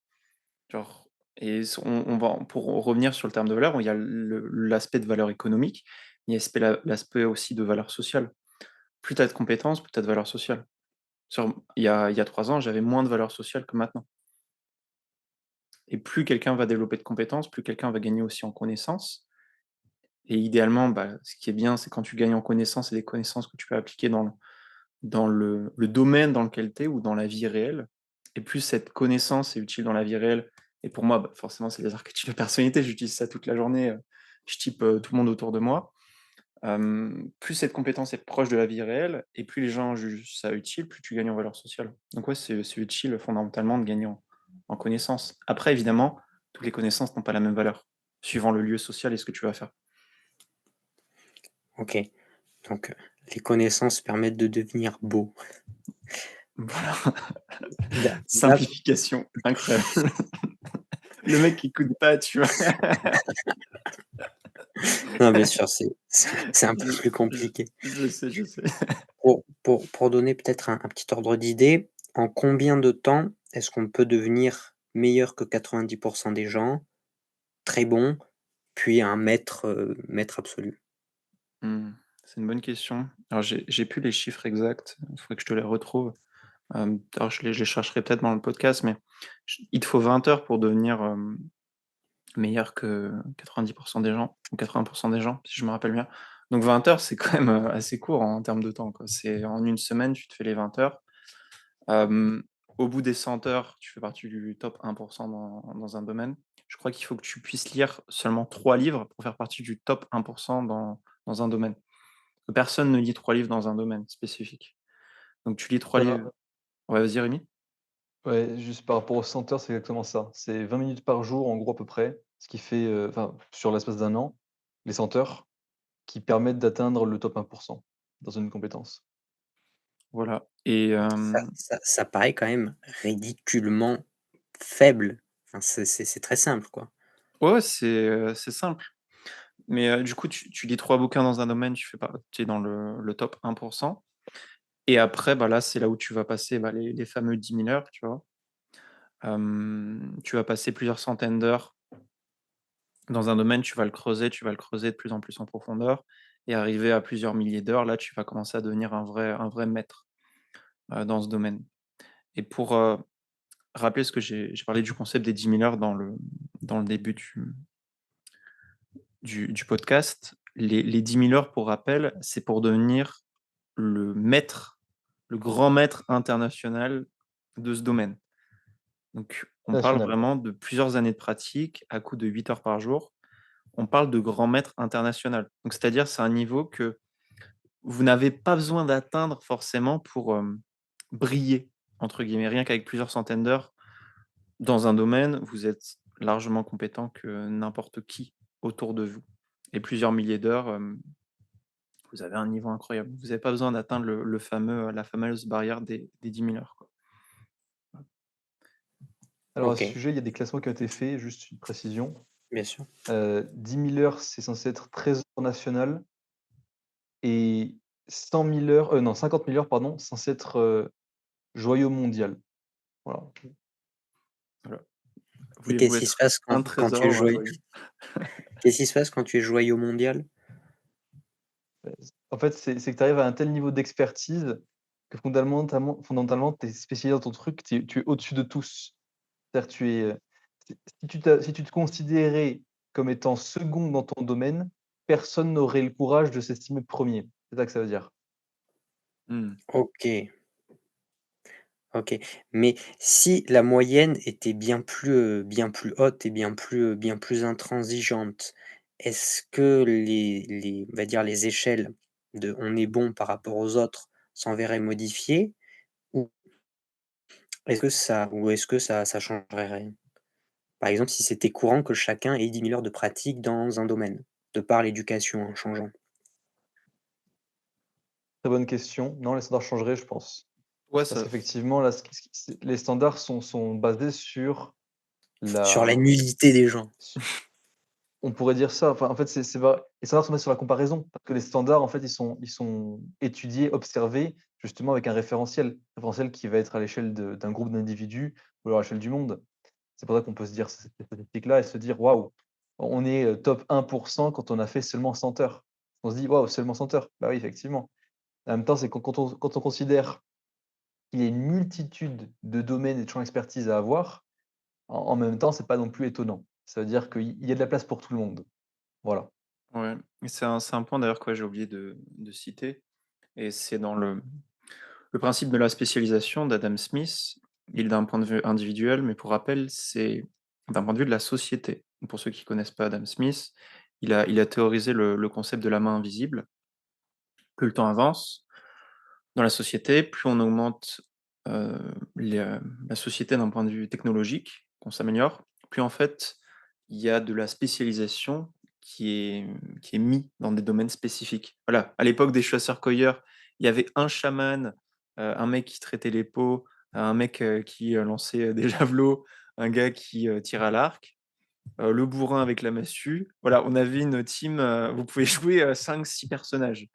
Genre et s on va pour revenir sur le terme de valeur, il y a l'aspect de valeur économique, il y a l'aspect aussi de valeur sociale. Plus tu as de compétences, plus tu as de valeur sociale. Il y a 3 ans, j'avais moins de valeur sociale que maintenant et plus quelqu'un va développer de compétences, plus quelqu'un va gagner aussi en connaissances et idéalement, bah, ce qui est bien, c'est quand tu gagnes en connaissances et des connaissances que tu peux appliquer dans le domaine dans lequel tu es ou dans la vie réelle et plus cette connaissance est utile dans la vie réelle et pour moi, bah, forcément, c'est les archétypes de personnalité, j'utilise ça toute la journée, je type, tout le monde autour de moi. Plus cette compétence est proche de la vie réelle et plus les gens jugent ça utile, plus tu gagnes en valeur sociale. Donc ouais, c'est utile fondamentalement de gagner en connaissances. Après évidemment, toutes les connaissances n'ont pas la même valeur, suivant le lieu social et ce que tu vas faire. OK, donc les connaissances permettent de devenir beau. Voilà, D'a simplification incroyable. Le mec qui écoute pas, tu vois? Non, bien sûr, c'est un peu Je plus je compliqué. je sais, je sais. Pour donner peut-être un petit ordre d'idée, en combien de temps est-ce qu'on peut devenir meilleur que 90 des gens, très bon, puis un maître absolu? Mmh, c'est une bonne question. Alors j'ai plus les chiffres exacts, il faudrait que je te les retrouve. Alors je les chercherai peut-être dans le podcast, mais il te faut 20 heures pour devenir, meilleur que 90 des gens ou 80 des gens, si je me rappelle bien. Donc 20 heures, c'est quand même, assez court en termes de temps, quoi. C'est en une semaine, tu te fais les 20 heures. Hem, Au bout des 100 heures, tu fais partie du top 1 dans un domaine. Je crois qu'il faut que tu puisses lire seulement 3 livres pour faire partie du top 1 dans un domaine. Personne ne lit 3 livres dans un domaine spécifique. Donc tu lis 3 livres. Voilà, Ouais, vas-y Rémi? ouais, juste par rapport aux 100 heures, c'est exactement ça. C'est 20 minutes par jour, en gros, à peu près, ce qui fait, enfin, sur l'espace d'un an, les 100 heures qui permettent d'atteindre le top 1 dans une compétence. Voilà et Ça paraît quand même ridiculement faible. Enfin, c'est très simple, quoi. ouais, ouais, c'est simple. Mais du coup, tu lis 3 bouquins dans un domaine, tu es dans le top 1 et après, bah, là, c'est là où tu vas passer, bah, les fameux 10 000 heures, tu vois? Tu vas passer plusieurs centaines d'heures dans un domaine, tu vas le creuser de plus en plus en profondeur et arriver à plusieurs milliers d'heures, là, tu vas commencer à devenir un vrai maître, dans ce domaine et pour, rappeler ce que j'ai parlé du concept des 10 000 heures dans le début du podcast. Les 10 000 heures, pour rappel, c'est pour devenir le maître, le grand maître international de ce domaine. Donc, on parle National. vraiment de plusieurs années de pratique à coup de 8 heures par jour. On parle de grand maître international. Donc, c'est-à-dire, c'est un niveau que vous n'avez pas besoin d'atteindre forcément pour briller, entre guillemets. Rien qu'avec plusieurs centaines d'heures dans un domaine, vous êtes largement compétent que n'importe qui autour de vous. Et plusieurs milliers d'heures, vous avez un niveau incroyable. Vous avez pas besoin d'atteindre le fameux, la fameuse barrière des 10 000 heures, quoi. Alors à ce OK, sujet, il y a des classements qui ont été faits, juste une précision. bien sûr. 10 000 heures, c'est censé être trésor national et 100 000 heures, non 50 000 heures pardon, censé être, joyau mondial. Voilà. Voilà. Et Voulez-vous qu'est-ce qui se être passe un quand tu es trésor ou un joyeux? joyau? Qu'est-ce qui se passe quand tu es joyau mondial? En fait, c'est que tu arrives à un tel niveau d'expertise que fondamentalement, tu es spécialisé dans ton truc, tu es au-dessus de tous. C'est-à-dire tu es, si tu te considérais comme étant second dans ton domaine, personne n'aurait le courage de s'estimer premier. C'est ça que ça veut dire. Mmh. OK, OK. Mais si la moyenne était bien plus haute et bien plus intransigeante, est-ce que les on va dire les échelles de «on est bon par rapport aux autres» s'enverraient modifiées? Ou est-ce que ça changerait rien? Par exemple, si c'était courant que chacun ait 10 000 heures de pratique dans un domaine, de par l'éducation en changeant. Très bonne question. Non, les standards changeraient, je pense. Ouais, Parce ça qu'effectivement, là, les standards sont basés sur Sur la la nullité des gens. on pourrait dire ça. Enfin, en fait, c'est pas les standards sont basés sur la comparaison. Parce que les standards, en fait, ils sont étudiés, observés, justement avec un référentiel. Référentiel qui va être à l'échelle d'un groupe d'individus ou alors à l'échelle du monde. C'est pour ça qu'on peut se dire ces statistiques-là et se dire: «Waouh, on est, top 1 quand on a fait seulement 100 heures». On se dit: «Waouh, seulement 100 heures». Bah oui, effectivement. En même temps, c'est quand on considère qu'il y a une multitude de domaines et de champs d'expertise à avoir, en même temps, c'est pas non plus étonnant. Ça veut dire qu'il y a de la place pour tout le monde. Voilà. ouais, et c'est un point d'ailleurs que, ouais, j'ai oublié de citer, et c'est dans le principe de la spécialisation d'Adam Smith. Il est d'un point de vue individuel, mais pour rappel, c'est d'un point de vue de la société. Pour ceux qui connaissent pas Adam Smith, il a théorisé le concept de la main invisible. Plus le temps avance dans la société, plus on augmente, heu, la société d'un point de vue technologique, qu'on s'améliore, plus en fait, il y a de la spécialisation qui est mis dans des domaines spécifiques. Voilà, à l'époque des chasseurs-cueilleurs, il y avait un chaman, un mec qui traitait les peaux, un mec, qui, lançait, des javelots, un gars qui, tire à l'arc, le bourrin avec la massue. Voilà, on avait une team, vous pouvez jouer, 5-6 personnages.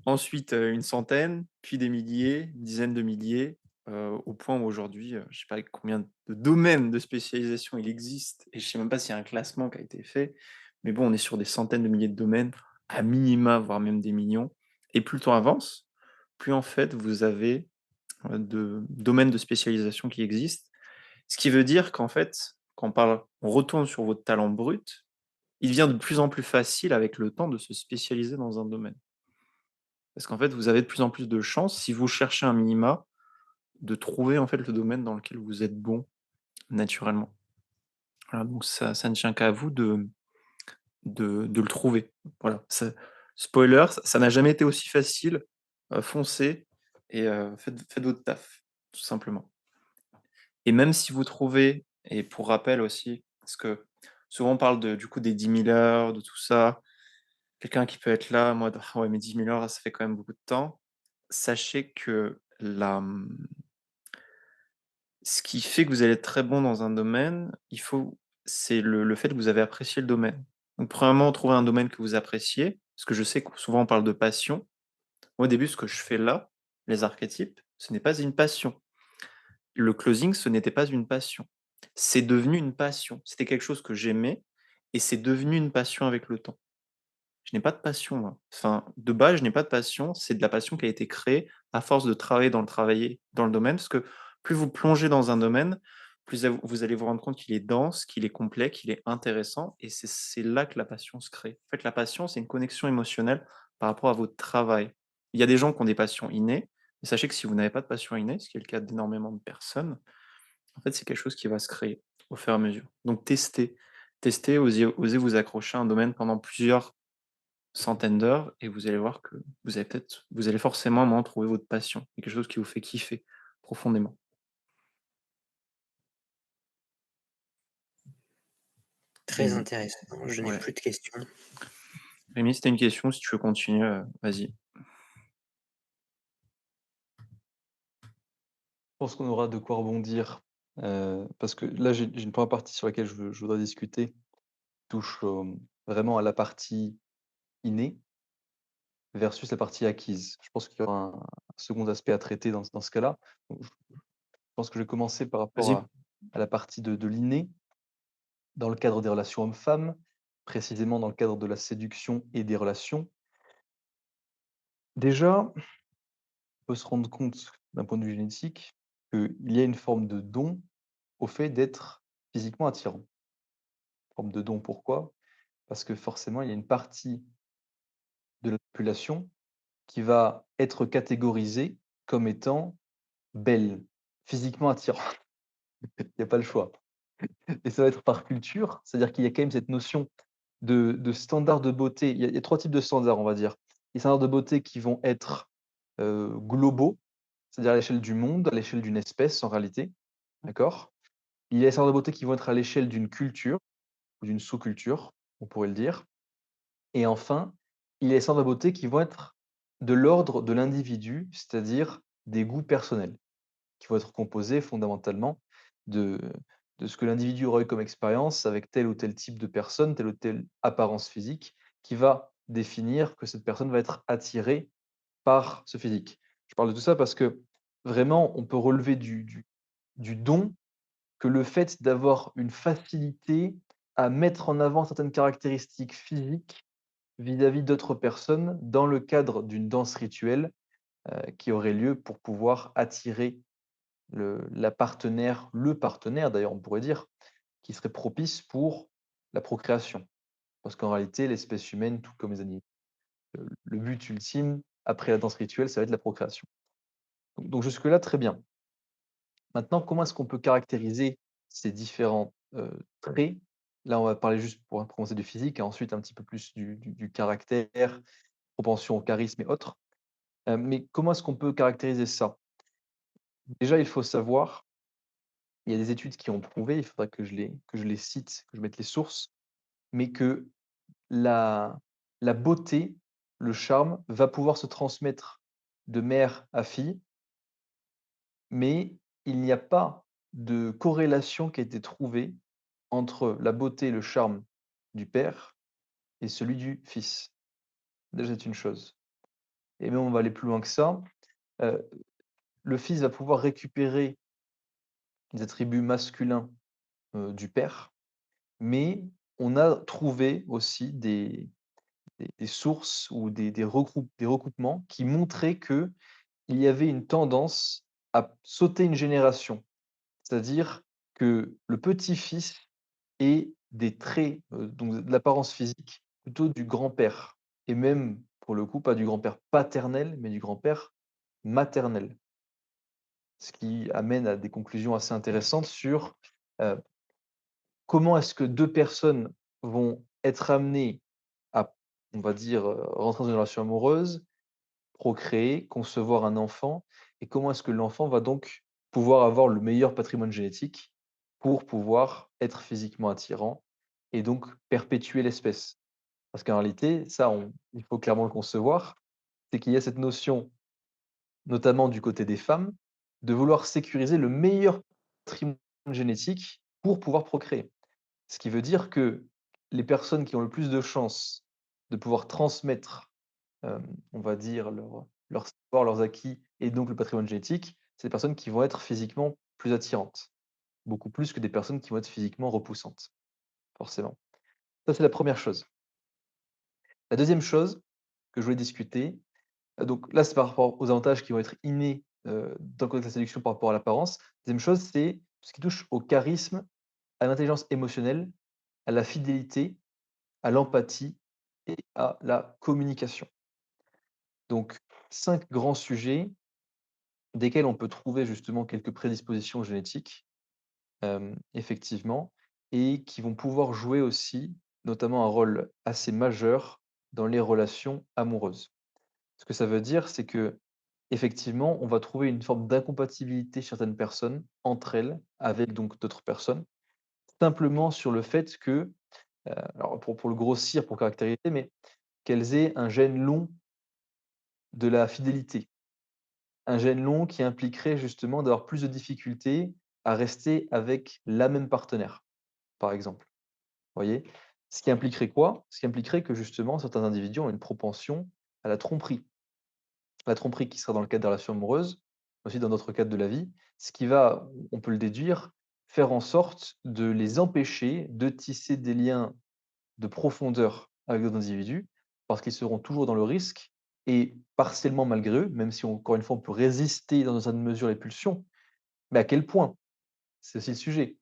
Ensuite, une centaine, puis des milliers, une dizaine de milliers, au point où aujourd'hui, je sais pas combien de domaines de spécialisation il existe, et je sais même pas s'il y a un classement qui a été fait. Mais bon, on est sur des centaines de milliers de domaines, à minima, voire même des millions, et plus le temps avance, plus en fait vous avez, de domaines de spécialisation qui existent. Ce qui veut dire qu'en fait, quand on retourne sur votre talent brut, il devient de plus en plus facile avec le temps de se spécialiser dans un domaine. Parce qu'en fait, vous avez de plus en plus de chances, si vous cherchez un minima, de trouver en fait le domaine dans lequel vous êtes bon naturellement. Voilà, donc ça ne tient qu'à vous de le trouver. Voilà, spoiler, ça n'a jamais été aussi facile, foncez et faites votre taf, tout simplement. Et même si vous trouvez, et pour rappel aussi, parce que souvent on parle du coup des 10 000 heures, de tout ça, quelqu'un qui peut être là, moi, «Ah ouais, mais 10 000 heures, ça fait quand même beaucoup de temps». Sachez que ce qui fait que vous allez être très bon dans un domaine, c'est le fait que vous avez apprécié le domaine. Donc premièrement, trouver un domaine que vous appréciez, parce que je sais que souvent on parle de passion. Moi, au début, ce que je fais là, les archétypes, ce n'est pas une passion. Le closing, ce n'était pas une passion. C'est devenu une passion. C'était quelque chose que j'aimais et c'est devenu une passion avec le temps. Je n'ai pas de passion, moi. Enfin, de base, je n'ai pas de passion. C'est de la passion qui a été créée à force de travailler dans le domaine, parce que plus vous plongez dans un domaine, plus vous allez vous rendre compte qu'il est dense, qu'il est complet, qu'il est intéressant, et c'est là que la passion se crée. En fait, la passion, c'est une connexion émotionnelle par rapport à votre travail. Il y a des gens qui ont des passions innées, mais sachez que si vous n'avez pas de passion innée, ce qui est le cas d'énormément de personnes, en fait, c'est quelque chose qui va se créer au fur et à mesure. Donc testez, osez vous accrocher à un domaine pendant plusieurs centaines d'heures, et vous allez voir que vous allez forcément à un moment trouver votre passion, quelque chose qui vous fait kiffer profondément. Très Rémi, intéressant, je n'ai ouais. plus de questions. Rémi, si tu une question, si tu veux continuer, vas-y. Je pense qu'on aura de quoi rebondir, parce que là, j'ai une première partie sur laquelle je voudrais discuter, touche, vraiment à la partie innée versus la partie acquise. Je pense qu'il y aura un second aspect à traiter dans ce cas-là. Donc je pense que je vais commencer par rapport Vas-y. à la partie de l'inné, dans le cadre des relations hommes-femmes, précisément dans le cadre de la séduction et des relations. Déjà, on peut se rendre compte d'un point de vue génétique qu'il y a une forme de don au fait d'être physiquement attirant. Forme de don, pourquoi? Parce que forcément, il y a une partie de la population qui va être catégorisée comme étant belle, physiquement attirante. Il y a pas le choix et ça va être par culture, c'est-à-dire qu'il y a quand même cette notion de standard de beauté. Il y a 3 types de standards, on va dire. Les standards de beauté qui vont être, globaux, c'est-à-dire à l'échelle du monde, à l'échelle d'une espèce en réalité, d'accord? Il y a les standards de beauté qui vont être à l'échelle d'une culture ou d'une sous-culture, on pourrait le dire. Et enfin, il y a les standards de beauté qui vont être de l'ordre de l'individu, c'est-à-dire des goûts personnels, qui vont être composés fondamentalement de de ce que l'individu aura eu comme expérience avec tel ou tel type de personne, telle ou telle apparence physique, qui va définir que cette personne va être attirée par ce physique. Je parle de tout ça parce que vraiment, on peut relever du don que le fait d'avoir une facilité à mettre en avant certaines caractéristiques physiques vis-à-vis d'autres personnes dans le cadre d'une danse rituelle, qui aurait lieu pour pouvoir attirer le partenaire d'ailleurs on pourrait dire, qui serait propice pour la procréation. Parce qu'en réalité, l'espèce humaine, tout comme les animaux, le but ultime après la danse rituelle, ça va être la procréation. Donc jusque là, très bien. Maintenant, comment est-ce qu'on peut caractériser ces différents, traits? Là, on va parler juste pour commencer du physique et ensuite un petit peu plus du caractère, propension au charisme et autres. Mais comment est-ce qu'on peut caractériser ça? Déjà, il faut savoir, il y a des études qui ont prouvé, il faudra que je les cite, que je mette les sources, mais que la la beauté, le charme va pouvoir se transmettre de mère à fille, mais il n'y a pas de corrélation qui a été trouvée entre la beauté et le charme du père et celui du fils. Déjà, c'est une chose et même on va aller plus loin que ça, heu, le fils va pouvoir récupérer les attributs masculins, du père, mais on a trouvé aussi des sources ou des recoupements qui montraient qu'il y avait une tendance à sauter une génération. C'est-à-dire que le petit-fils ait des traits, donc de l'apparence physique plutôt du grand-père et même, pour le coup, pas du grand-père paternel, mais du grand-père maternel. Ce qui amène à des conclusions assez intéressantes sur, heu, comment est-ce que 2 personnes vont être amenées à, on va dire, rentrer dans une relation amoureuse, procréer, concevoir un enfant et comment est-ce que l'enfant va donc pouvoir avoir le meilleur patrimoine génétique pour pouvoir être physiquement attirant et donc perpétuer l'espèce? Parce qu'en réalité, ça, il faut clairement le concevoir, c'est qu'il y a cette notion, notamment du côté des femmes, de vouloir sécuriser le meilleur patrimoine génétique pour pouvoir procréer. Ce qui veut dire que les personnes qui ont le plus de chances de pouvoir transmettre, on va dire leur savoir, leurs acquis et donc le patrimoine génétique, c'est des personnes qui vont être physiquement plus attirantes. Beaucoup plus que des personnes qui vont être physiquement repoussantes, forcément. Ça, c'est la première chose. La deuxième chose que je voulais discuter, donc là, c'est par rapport aux avantages qui vont être innés, dans le contexte de la séduction par rapport à l'apparence. Deuxième chose, c'est tout ce qui touche au charisme, à l'intelligence émotionnelle, à la fidélité, à l'empathie et à la communication. Donc 5 grands sujets desquels on peut trouver justement quelques prédispositions génétiques, effectivement et qui vont pouvoir jouer aussi, notamment un rôle assez majeur dans les relations amoureuses. Ce que ça veut dire, c'est que effectivement, on va trouver une forme d'incompatibilité chez certaines personnes, entre elles, avec donc d'autres personnes, simplement sur le fait que, alors pour le grossir, pour caractériser, mais qu'elles aient un gène long de la fidélité. Un gène long qui impliquerait justement d'avoir plus de difficultés à rester avec la même partenaire, par exemple. Vous voyez? Ce qui impliquerait quoi? Ce qui impliquerait que justement certains individus ont une propension à la tromperie. La tromperie qui sera dans le cadre des relations amoureuses, aussi dans d'autres cadres de la vie, ce qui va, on peut le déduire, faire en sorte de les empêcher de tisser des liens de profondeur avec d'autres individus, parce qu'ils seront toujours dans le risque et partiellement malgré eux, même si encore une fois on peut résister dans une certaine mesure les pulsions, mais à quel point? C'est aussi le sujet.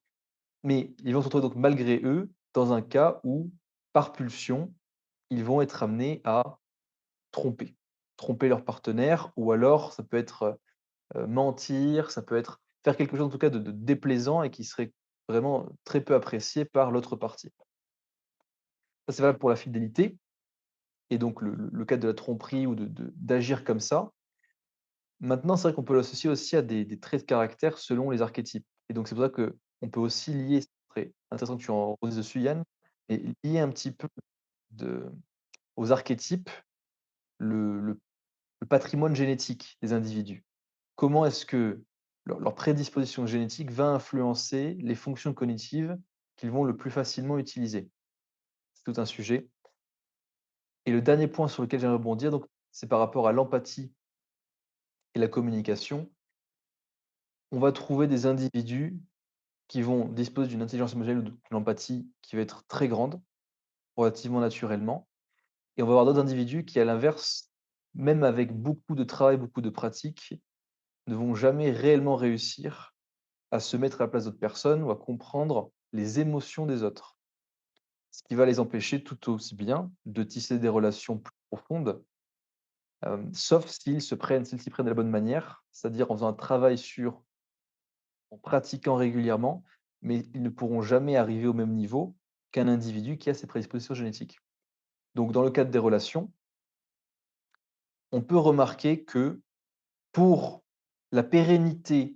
Mais ils vont se retrouver donc malgré eux dans un cas où, par pulsion, ils vont être amenés à tromper. Tromper leur partenaire ou alors ça peut être, mentir, ça peut être faire quelque chose en tout cas de déplaisant et qui serait vraiment très peu apprécié par l'autre partie. Ça, c'est valable pour la fidélité et donc le cas de la tromperie ou d'agir comme ça. Maintenant, c'est vrai qu'on peut l'associer aussi à des traits de caractère selon les archétypes et donc c'est pour ça qu'on peut aussi lier, c'est très intéressant que tu en redises dessus Yann, et lier un petit peu de aux archétypes le le le patrimoine génétique des individus. Comment est-ce que leur prédisposition génétique va influencer les fonctions cognitives qu'ils vont le plus facilement utiliser? C'est tout un sujet. Et le dernier point sur lequel j'aimerais rebondir, donc, c'est par rapport à l'empathie et la communication. On va trouver des individus qui vont disposer d'une intelligence émotionnelle ou d'une empathie qui va être très grande, relativement naturellement. Et on va avoir d'autres individus qui, à l'inverse, même avec beaucoup de travail, beaucoup de pratique, ne vont jamais réellement réussir à se mettre à la place d'autres personnes ou à comprendre les émotions des autres. Ce qui va les empêcher tout aussi bien de tisser des relations plus profondes, sauf s'ils s'y prennent de la bonne manière, c'est-à-dire en faisant un travail en pratiquant régulièrement, mais ils ne pourront jamais arriver au même niveau qu'un individu qui a ses prédispositions génétiques. Donc dans le cadre des relations, on peut remarquer que pour la pérennité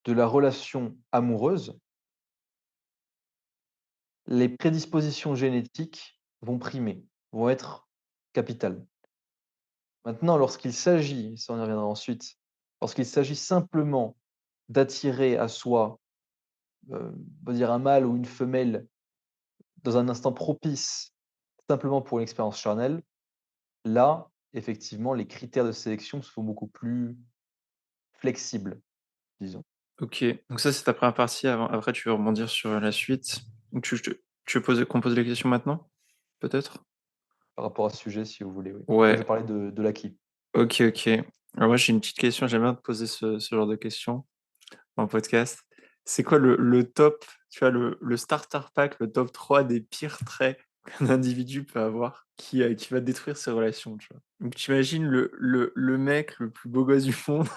de la relation amoureuse, les prédispositions génétiques vont primer, vont être capitales. Maintenant, lorsqu'il s'agit, ça on y reviendra ensuite, lorsqu'il s'agit simplement d'attirer à soi, on va dire un mâle ou une femelle dans un instant propice, simplement pour une expérience charnelle, là, effectivement, les critères de sélection se font beaucoup plus flexibles, disons. OK, donc ça, c'est ta première partie, après tu veux rebondir sur la suite. Donc tu veux poser qu'on pose les questions maintenant? Peut-être? Par rapport à ce sujet, si vous voulez, oui. Après, je vais Ouais, parler de l'acquis. OK, OK. Alors moi, j'ai une petite question, j'aime bien te poser ce genre de questions en podcast. C'est quoi le top, tu vois, le starter pack, le top 3 des pires traits qu'un individu peut avoir qui va détruire ses relations, tu vois? Donc tu imagines le mec le plus beau gosse du monde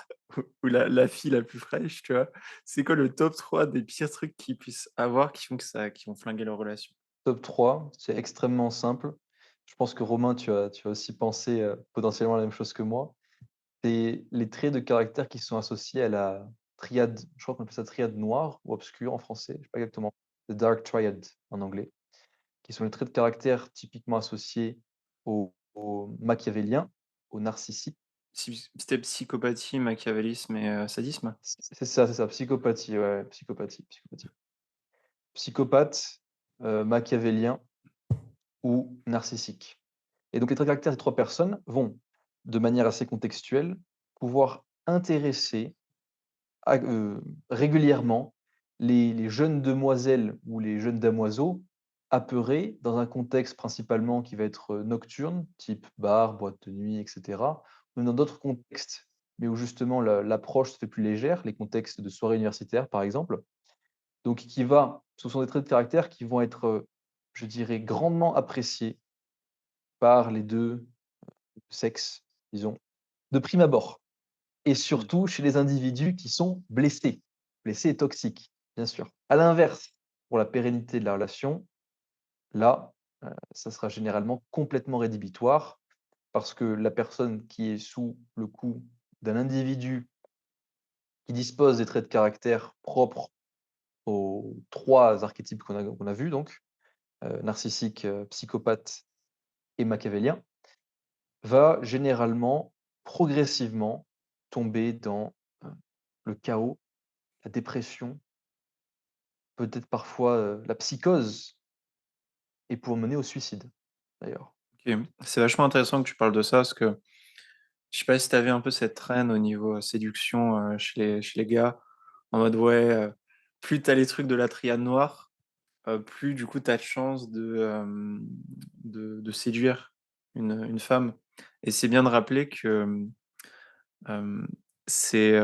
ou la fille la plus fraîche, tu vois? C'est quoi le top 3 des pires trucs qu'ils puissent avoir qui vont flinguer leur relation? Top 3, c'est extrêmement simple. Je pense que Romain, tu as aussi pensé, potentiellement la même chose que moi. C'est les traits de caractère qui sont associés à la triade, je crois qu'on appelle ça triade noire ou obscure en français, je sais pas exactement. The Dark Triad en anglais, qui sont les traits de caractère typiquement associés au machiavélien, au narcissique. C'était psychopathie, machiavélisme et sadisme? C'est ça, psychopathie, ouais, psychopathie. Psychopathe, machiavélien ou narcissique. Et donc les traits de caractère des 3 personnes vont, de manière assez contextuelle, pouvoir intéresser régulièrement les jeunes demoiselles ou les jeunes damoiseaux apeurés dans un contexte principalement qui va être, nocturne, type bar, boîte de nuit et cetera, ou dans d'autres contextes, mais où justement l'approche se fait plus légère, les contextes de soirées universitaires par exemple. Donc ce sont des traits de caractère qui vont être, je dirais grandement appréciés par les 2 sexes, disons, de prime abord. Et Mmh. surtout chez les individus qui sont blessés. Blessés et toxiques, bien sûr. À l'inverse, pour la pérennité de la relation, là, ça sera généralement complètement rédhibitoire parce que la personne qui est sous le coup d'un individu qui dispose des traits de caractère propres aux 3 archétypes qu'on a vus donc, narcissique, psychopathe et machiavélien, va généralement, progressivement tomber dans, heu, le chaos, la dépression, peut-être parfois, la psychose et pour mener au suicide, d'ailleurs. OK. C'est vachement intéressant que tu parles de ça parce que je sais pas si tu avais un peu cette traîne au niveau, séduction, chez les gars, en mode ouais, plus tu as les trucs de la triade noire, plus du coup tu as de chances de séduire une femme et c'est bien de rappeler que, c'est,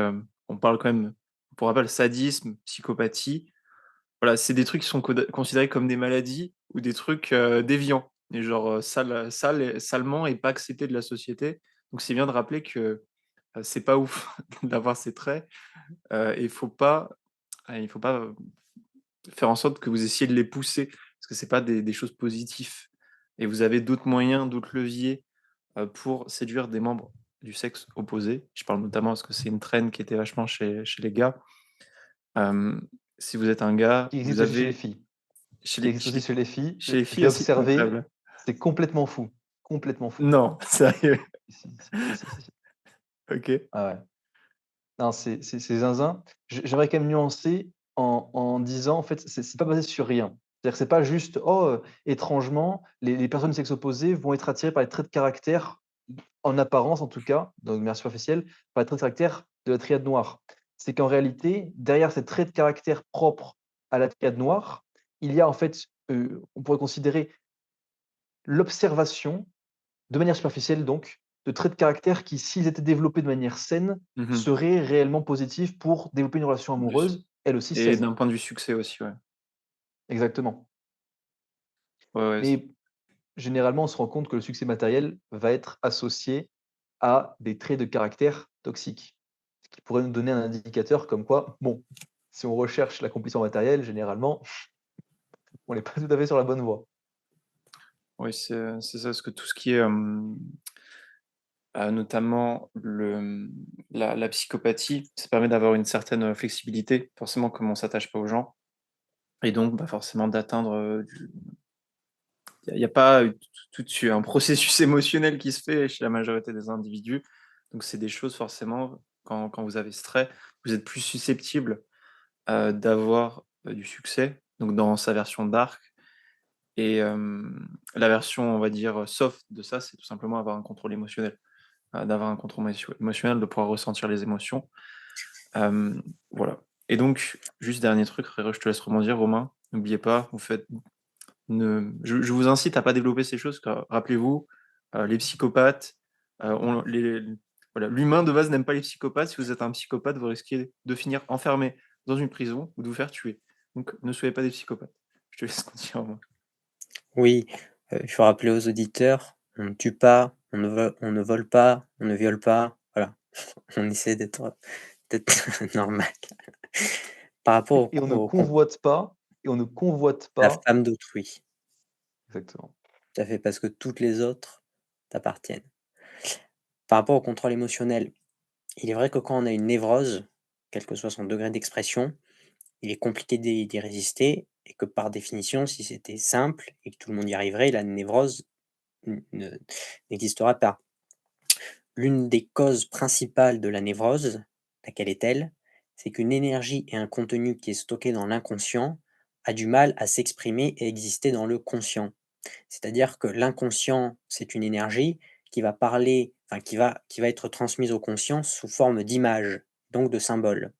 on parle quand même pour rappel sadisme, psychopathie, voilà, c'est des trucs qui sont considérés comme des maladies ou des trucs, déviants et genre, salement et pas acceptés de la société. Donc c'est bien de rappeler que, c'est pas ouf d'avoir ces traits, et il faut pas, faire en sorte que vous essayez de les pousser parce que c'est pas des choses positives et vous avez d'autres moyens, d'autres leviers, pour séduire des membres du sexe opposé. Je parle notamment parce que c'est une trend qui était vachement chez les gars. Hem, Si vous êtes un gars, Qui vous existe aussi chez les avez filles. chez Qui les existe chez aussi les chez les filles. chez les Je filles l'ai aussi? observé, Incroyable. c'est complètement fou. Complètement fou. Non, sérieux? Si, si, si, si, si, si. OK. Ah ouais. Non, c'est zinzin. J'aimerais quand même nuancer en disant, en fait, c'est pas basé sur rien. C'est-à-dire que c'est pas juste: «Oh, étrangement, les personnes du sexe opposé vont être attirées par les traits de caractère», en apparence en tout cas, de manière superficielle, par les traits de caractère de la triade noire. C'est qu'en réalité, derrière ces traits de caractère propres à la triade noire, il y a en fait, on pourrait considérer l'observation, de manière superficielle donc, de traits de caractère qui, s'ils étaient développés de manière saine, Mmh. seraient réellement positifs pour développer une relation Bien sûr amoureuse, elle aussi et saine. d'un point de vue succès aussi, ouais. Exactement. Ouais, ouais, Mais généralement, on se rend compte que le succès matériel va être associé à des traits de caractère toxiques. Ce qui pourrait nous donner un indicateur comme quoi, bon, si on recherche l'accomplissement matériel, généralement, on n'est pas tout à fait sur la bonne voie. oui, c'est ça, parce que tout ce qui est, notamment la psychopathie, ça permet d'avoir une certaine, flexibilité, forcément comme on s'attache pas aux gens et donc bah, forcément d'atteindre, du il y a pas, tout de suite un processus émotionnel qui se fait chez la majorité des individus. Donc c'est des choses forcément quand vous avez ce trait, vous êtes plus susceptible, d'avoir, du succès, donc dans sa version dark et la version on va dire, soft de ça, c'est tout simplement avoir un contrôle émotionnel, d'avoir un contrôle émotionnel, de pouvoir ressentir les émotions. Voilà et donc juste dernier truc, je te laisse rebondir Romain, n'oubliez pas, vous faites je vous incite à pas développer ces choses car rappelez-vous, les psychopathes, on les voilà, l'humain de base n'aime pas les psychopathes. Si vous êtes un psychopathe, vous risquez de finir enfermé dans une prison ou de vous faire tuer. Donc ne soyez pas des psychopathes. Je te laisse continuer Romain. Oui, il faut rappeler aux auditeurs, on ne tue pas, on ne vole pas, on ne viole pas, voilà. On essaie d'être normal. Par rapport Et on ne au con convoite pas et on ne convoite la pas femme d'autrui, exactement. tout à fait, parce que toutes les autres t'appartiennent. Par rapport au contrôle émotionnel, il est vrai que quand on a une névrose, quel que soit son degré d'expression, il est compliqué d'y résister et que par définition, si c'était simple et que tout le monde y arriverait, la névrose ne n'existera pas. L'une des causes principales de la névrose, laquelle est-elle? C'est qu'une énergie et un contenu qui est stocké dans l'inconscient a du mal à s'exprimer et exister dans le conscient. C'est-à-dire que l'inconscient, c'est une énergie qui va parler, enfin qui va être transmise au conscient sous forme d'images, donc de symboles.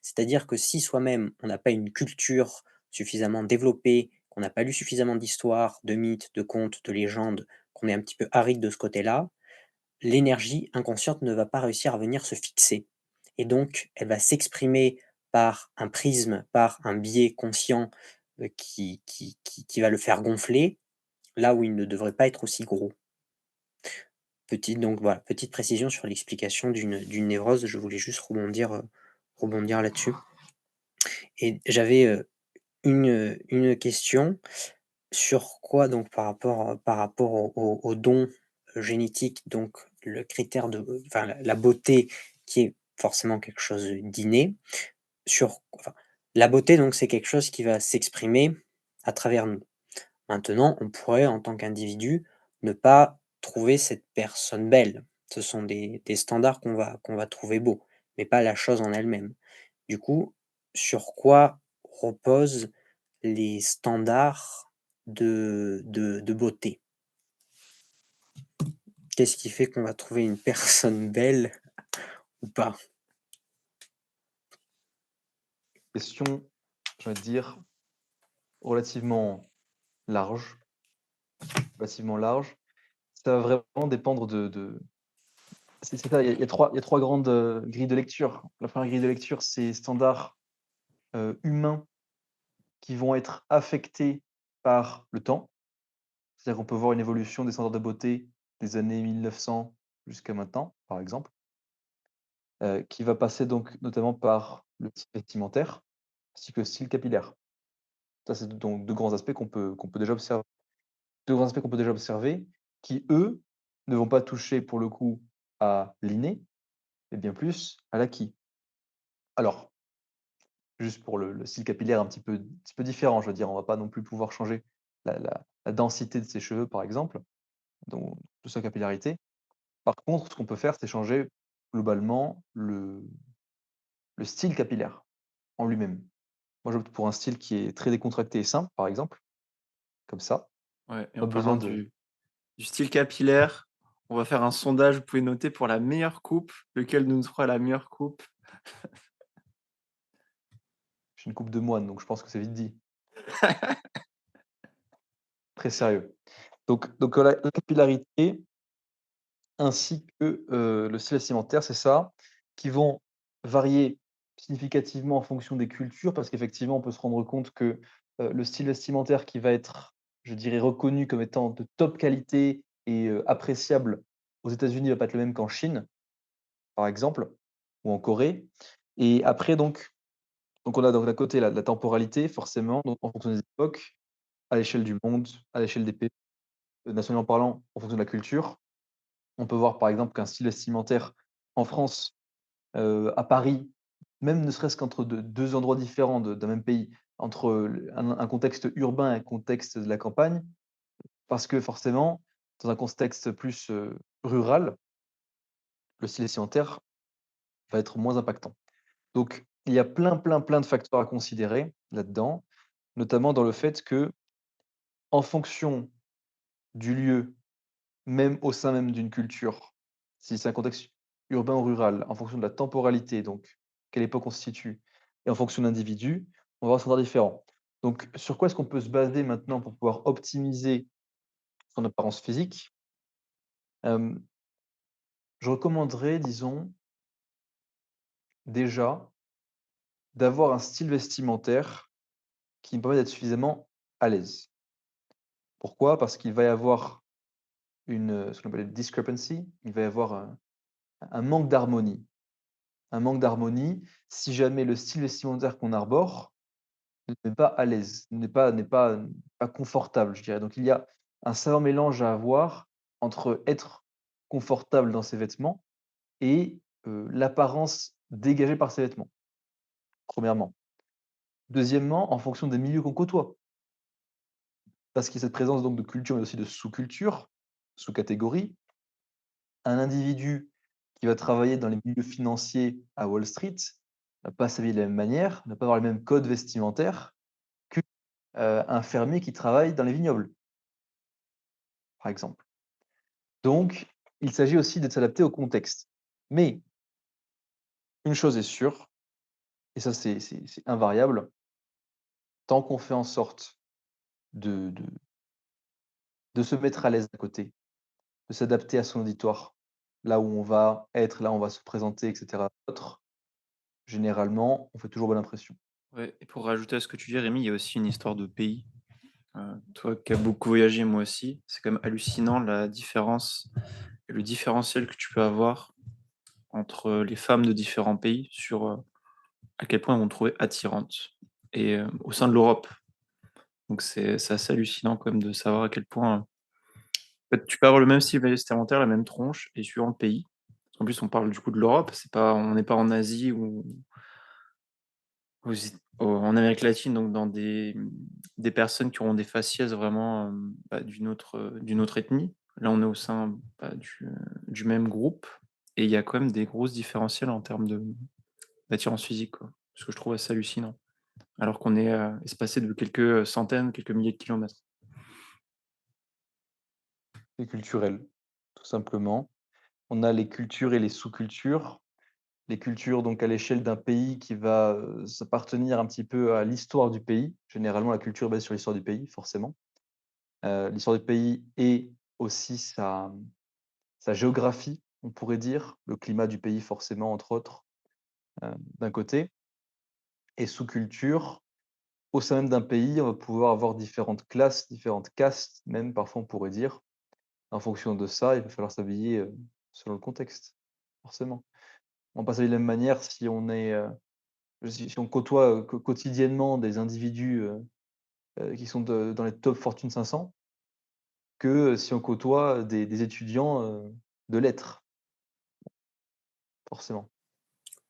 C'est-à-dire que si soi-même on n'a pas une culture suffisamment développée, qu'on n'a pas lu suffisamment d'histoires, de mythes, de contes, de légendes, qu'on est un petit peu aride de ce côté-là, l'énergie inconsciente ne va pas réussir à venir se fixer et donc elle va s'exprimer par un prisme, par un biais conscient, qui va le faire gonfler, là où il ne devrait pas être aussi gros. Donc voilà, petite précision sur l'explication d'une névrose, je voulais juste rebondir là-dessus et j'avais, une question sur quoi donc par rapport au don, génétique, donc le critère de enfin la beauté qui est forcément quelque chose d'inné, enfin, la beauté donc c'est quelque chose qui va s'exprimer à travers nous. Maintenant, on pourrait en tant qu'individu ne pas trouver cette personne belle. Ce sont des standards qu'on va trouver beaux, mais pas la chose en elle-même. Du coup, sur quoi reposent les standards de beauté? Qu'est-ce qui fait qu'on va trouver une personne belle ou pas? Question j'ai envie de dire, relativement large, relativement large. Ça va vraiment dépendre de c'est ça, il y a 3 grandes, grilles de lecture. La première grille de lecture, c'est standards, humains qui vont être affectés par le temps. C'est-à-dire qu'on peut voir une évolution des standards de beauté des années 1900 jusqu'à maintenant, par exemple, qui va passer donc notamment par le style vestimentaire, ainsi que le style capillaire. Ça, c'est donc 2 grands aspects qu'on peut déjà observer. 2 grands aspects qu'on peut déjà observer, qui eux, ne vont pas toucher pour le coup à l'inné, mais bien plus à l'acquis. Alors, juste pour le style capillaire un petit peu différent, je veux dire, on va pas non plus pouvoir changer la densité de ses cheveux, par exemple, donc de sa capillarité. Par contre, ce qu'on peut faire, c'est changer globalement le style capillaire en lui-même. Moi, j'opte pour un style qui est très décontracté et simple, par exemple, comme ça. Ouais, et en Pas besoin parlant de du style capillaire, on va faire un sondage. Vous pouvez noter pour la meilleure coupe, lequel de nous fera la meilleure coupe. j'ai une coupe de moine, donc je pense que c'est vite dit. Très sérieux. Donc la capillarité ainsi que, le style vestimentaire, c'est ça, qui vont varier significativement en fonction des cultures parce qu'effectivement, on peut se rendre compte que, le style vestimentaire qui va être, je dirais, reconnu comme étant de top qualité et appréciable aux États-Unis va pas être le même qu'en Chine, par exemple, ou en Corée. Et après donc on a donc d'un côté la temporalité forcément, donc en fonction des époques, à l'échelle du monde, à l'échelle des pays, nationalement parlant, en fonction de la culture. On peut voir par exemple qu'un style vestimentaire en France, à Paris, même ne serait-ce qu'entre deux endroits différents d'un même pays, entre, un contexte urbain et un contexte de la campagne, parce que forcément, dans un contexte plus, rural, le style vestimentaire va être moins impactant. Donc il y a plein, plein, plein de facteurs à considérer là-dedans, notamment dans le fait que, en fonction du lieu, même au sein même d'une culture, si c'est un contexte urbain ou rural, en fonction de la temporalité, donc quelle époque on se situe et en fonction de l'individu, on va avoir des standards différents. Donc sur quoi est-ce qu'on peut se baser maintenant pour pouvoir optimiser son apparence physique? Hem, je recommanderais, disons, déjà, d'avoir un style vestimentaire qui me permet d'être suffisamment à l'aise. Pourquoi? Parce qu'il va y avoir ce qu'on appelle une discrepancy, il va y avoir un manque d'harmonie. Un manque d'harmonie si jamais le style vestimentaire qu'on arbore n'est pas à l'aise, n'est pas confortable, je dirais. Donc il y a un savant mélange à avoir entre être confortable dans ses vêtements et l'apparence dégagée par ses vêtements, premièrement. Deuxièmement, en fonction des milieux qu'on côtoie, parce qu'il y a cette présence donc de culture, mais aussi de sous-culture, sous-catégories. Un individu qui va travailler dans les milieux financiers à Wall Street va pas s'habiller de la même manière, ne va pas avoir les mêmes codes vestimentaires que, un fermier qui travaille dans les vignobles, par exemple. Donc, il s'agit aussi de s'adapter au contexte. Mais une chose est sûre, et ça c'est invariable, tant qu'on fait en sorte de se mettre à l'aise à côté, de s'adapter à son auditoire, là où on va être, là où on va se présenter et cetera, autre, généralement, on fait toujours bonne impression. Ouais, et pour rajouter à ce que tu dis, Rémi, il y a aussi une histoire de pays. Toi qui as beaucoup voyagé, moi aussi, c'est quand même hallucinant la différence et le différentiel que tu peux avoir entre les femmes de différents pays sur, à quel point elles vont te trouver attirantes et au sein de l'Europe. Donc c'est assez hallucinant quand même de savoir à quel point, en fait, tu peux avoir le même style vestimentaire, la même tronche et suivant le pays. En plus, on parle du coup de l'Europe, c'est pas on n'est pas en Asie ou en Amérique latine, donc dans des personnes qui auront des faciès vraiment, d'une autre ethnie. Là, on est au sein, du même groupe et il y a quand même des grosses différentiels en termes d'attirance physique, quoi. Ce que je trouve assez hallucinant. Alors qu'on est, espacés de quelques, centaines, quelques milliers de kilomètres. C'est culturel, tout simplement. On a les cultures et les sous-cultures. Les cultures, donc à l'échelle d'un pays qui va s'appartenir un petit peu à l'histoire du pays. Généralement, la culture est basée sur l'histoire du pays, forcément. L'histoire du pays et aussi sa géographie, on pourrait dire, le climat du pays, forcément, entre autres, d'un côté. Et sous-culture, au sein même d'un pays, on va pouvoir avoir différentes classes, différentes castes, même parfois on pourrait dire. En fonction de ça, il va falloir s'habiller selon le contexte, forcément. On va pas s'habiller de la même manière si on est, si on côtoie, quotidiennement des individus, qui sont dans les top Fortune 500 que si on côtoie des étudiants, de lettres, forcément.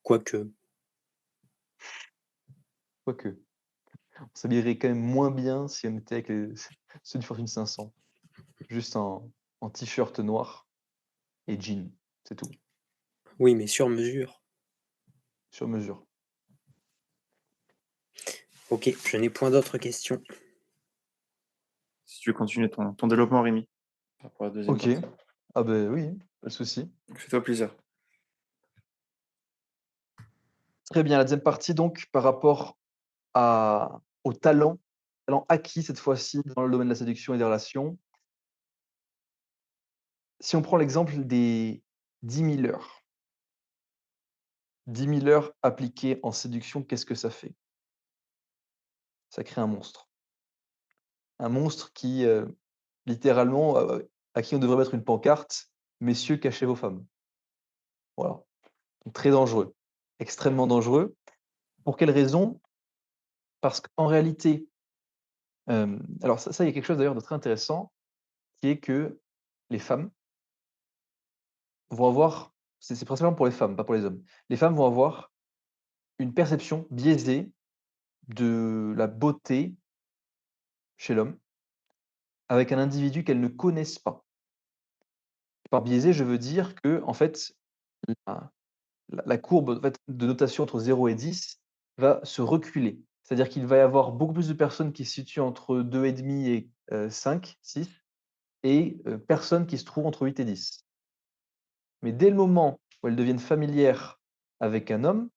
Quoique. Quoique, on s'habillerait quand même moins bien si on était avec ceux du Fortune 500, juste en t-shirt noir et jean, c'est tout, Oui, mais sur mesure. sur mesure. Ok, je n'ai point d'autres questions. Si tu veux continuer ton développement, Rémi, par rapport à la deuxième OK. partie. Ah ben oui, pas de souci. Fais-toi plaisir. Très bien, la deuxième partie donc par rapport au talent acquis cette fois-ci dans le domaine de la séduction et des relations. Si on prend l'exemple des 10 000 heures. 10 000 heures appliquées en séduction, qu'est-ce que ça fait? Ça crée un monstre. Un monstre qui, littéralement, à qui on devrait mettre une pancarte: «Messieurs, cachez vos femmes». Voilà, donc très dangereux, extrêmement dangereux. Pour quelle raison? Parce qu'en réalité, alors ça, il y a quelque chose d'ailleurs de très intéressant, qui est que les femmes vont avoir, c'est principalement pour les femmes, pas pour les hommes. Les femmes vont avoir une perception biaisée de la beauté chez l'homme, avec un individu qu'elles ne connaissent pas. Par biaisé, je veux dire que en fait, la la courbe, en fait, de notation entre 0 et 10 va se reculer. C'est-à-dire qu'il va y avoir beaucoup plus de personnes qui se situent entre 2,5 et 5, 6 et personnes qui se trouvent entre 8 et 10. Mais dès le moment où elles deviennent familières avec un homme,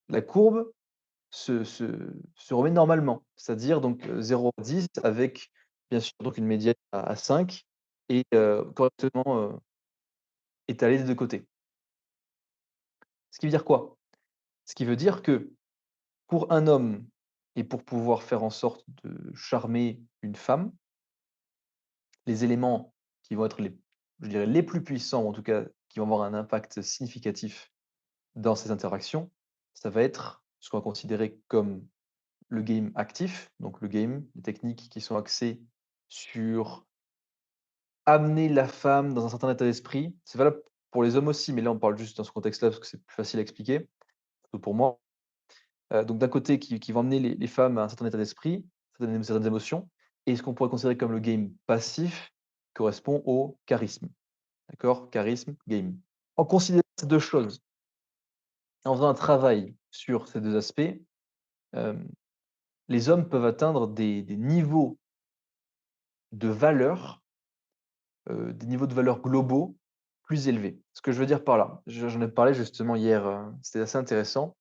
la courbe se remet normalement. C'est-à-dire donc 0 à 10 avec bien sûr donc une médiane à 5 et correctement, étalée des 2 côtés. Ce qui veut dire quoi? Ce qui veut dire que pour un homme et pour pouvoir faire en sorte de charmer une femme, les éléments qui vont être je dirais les plus puissants, ou en tout cas qui vont avoir un impact significatif dans ces interactions, ça va être ce qu'on va considérer comme le game actif, donc le game, les techniques qui sont axées sur amener la femme dans un certain état d'esprit. C'est valable pour les hommes aussi, mais là on parle juste dans ce contexte-là parce que c'est plus facile à expliquer, surtout pour moi. Donc d'un côté qui vont emmener les femmes à un certain état d'esprit, certaines émotions, et ce qu'on pourrait considérer comme le game passif correspond au charisme. D'accord? Charisme, game. En considérant ces 2 choses, en faisant un travail sur ces 2 aspects, hem, les hommes peuvent atteindre des niveaux de valeur, des niveaux de valeur globaux plus élevés. Ce que je veux dire par là, j'en ai parlé justement hier, c'était assez intéressant.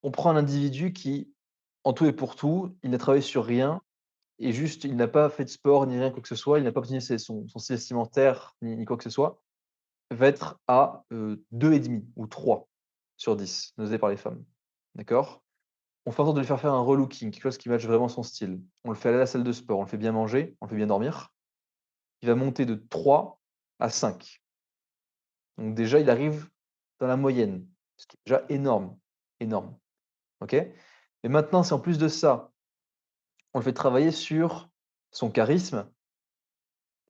On prend un individu qui, en tout et pour tout, il n'a travaillé sur rien. Et juste, il n'a pas fait de sport ni rien quoi que ce soit, il n'a pas optimisé son style vestimentaire ni quoi que ce soit, va être à, 2,5 ou 3 sur 10, nosé par les femmes. D'accord? On fait en sorte de lui faire un relooking, quelque chose qui matche vraiment son style. On le fait aller à la salle de sport, on le fait bien manger, on le fait bien dormir. Il va monter de 3 à 5. Donc déjà, il arrive dans la moyenne, ce qui est déjà énorme, énorme. OK? Et maintenant, si en plus de ça, on le fait travailler sur son charisme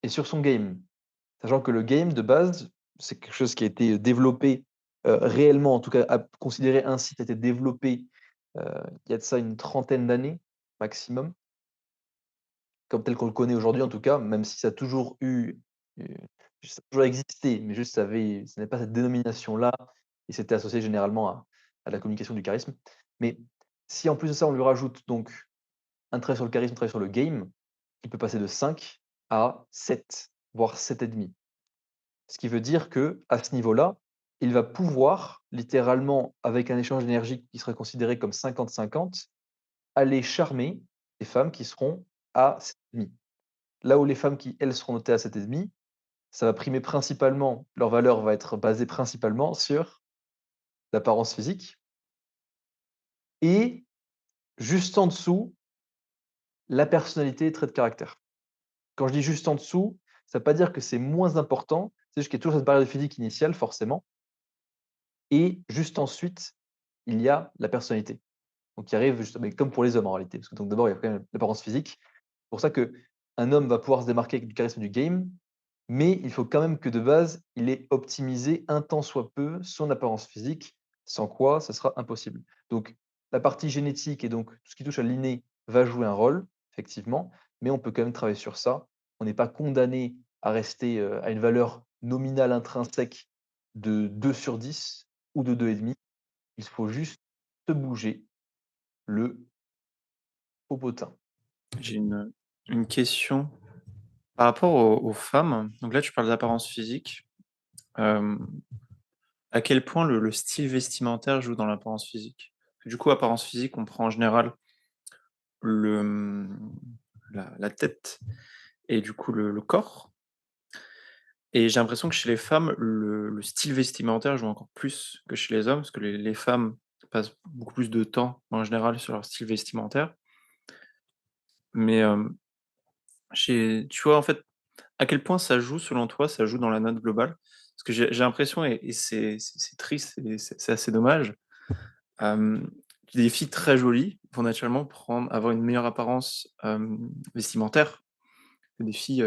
et sur son game. Sachant que le game de base, c'est quelque chose qui a été développé, réellement, en tout cas à considérer ainsi, ça a été développé, heu, il y a de ça une trentaine d'années maximum, comme tel qu'on le connaît aujourd'hui en tout cas, même si ça a toujours eu, heu, ça a toujours existé, mais juste ça n'avait pas cette dénomination-là et c'était associé généralement à la communication du charisme. Mais si en plus de ça, on lui rajoute donc un trait sur le charisme, un trait sur le game, il peut passer de 5 à 7, voire 7,5. Ce qui veut dire que à ce niveau-là, il va pouvoir littéralement, avec un échange d'énergie qui serait considéré comme 50-50, aller charmer des femmes qui seront à 7,5. Là où les femmes qui, elles, seront notées à 7,5, ça va primer principalement, leur valeur va être basée principalement sur l'apparence physique et juste en dessous, la personnalité et traits de caractère. Quand je dis juste en dessous, ça ne veut pas dire que c'est moins important, c'est juste qu'il y a toujours cette barrière de physique initiale forcément et juste ensuite, il y a la personnalité. Donc qui arrive juste mais comme pour les hommes en réalité, parce que donc d'abord il y a quand même l'apparence physique. C'est pour ça qu'un homme va pouvoir se démarquer avec du charisme du game, mais il faut quand même que de base, il ait optimisé un tant soit peu son apparence physique, sans quoi ce sera impossible. Donc la partie génétique et donc tout ce qui touche à l'inné va jouer un rôle, effectivement, mais on peut quand même travailler sur ça. On n'est pas condamné à rester, à une valeur nominale intrinsèque de 2/10 ou de 2,5. Il faut juste se bouger le popotin. J'ai une question par rapport aux femmes. Donc là, tu parles d'apparence physique. Hem, à quel point le style vestimentaire joue dans l'apparence physique? Du coup, apparence physique, on prend en général le, la tête et du coup le corps. Et j'ai l'impression que chez les femmes, le style vestimentaire joue encore plus que chez les hommes, parce que les femmes passent beaucoup plus de temps, en général, sur leur style vestimentaire. Mais, tu vois, en fait, à quel point ça joue, selon toi, ça joue dans la note globale? Parce que j'ai l'impression et c'est triste et c'est assez dommage, hem, des filles très jolies vont naturellement avoir une meilleure apparence, vestimentaire que des filles,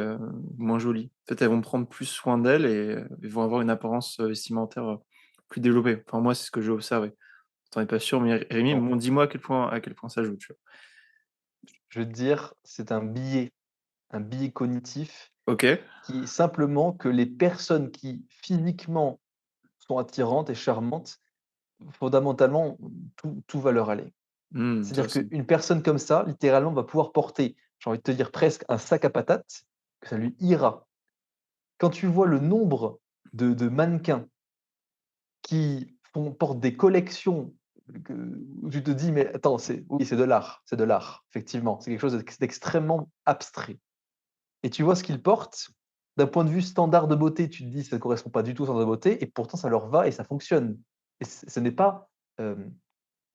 moins jolies. En fait, elles vont prendre plus soin d'elles et vont avoir une apparence, vestimentaire, plus développée. Enfin, moi, c'est ce que j'ai observé. Tu es pas sûr, mais Rémi, Non, bon, dis-moi à quel point ça joue, tu vois? je veux te dire, c'est un biais cognitif OK. qui est simplement que les personnes qui physiquement sont attirantes et charmantes, fondamentalement, tout va leur aller. C'est-à-dire Intéressant. qu'une personne comme ça, littéralement, va pouvoir porter, j'ai envie de te dire presque un sac à patates, que ça lui ira. Quand tu vois le nombre de mannequins qui portent des collections où tu te dis: «Mais attends, oui, c'est de l'art, effectivement, c'est quelque chose d'extrêmement abstrait». Et tu vois ce qu'ils portent, d'un point de vue standard de beauté, tu te dis: «Ça ne correspond pas du tout au standard de beauté» et pourtant ça leur va et ça fonctionne. Et ce n'est pas,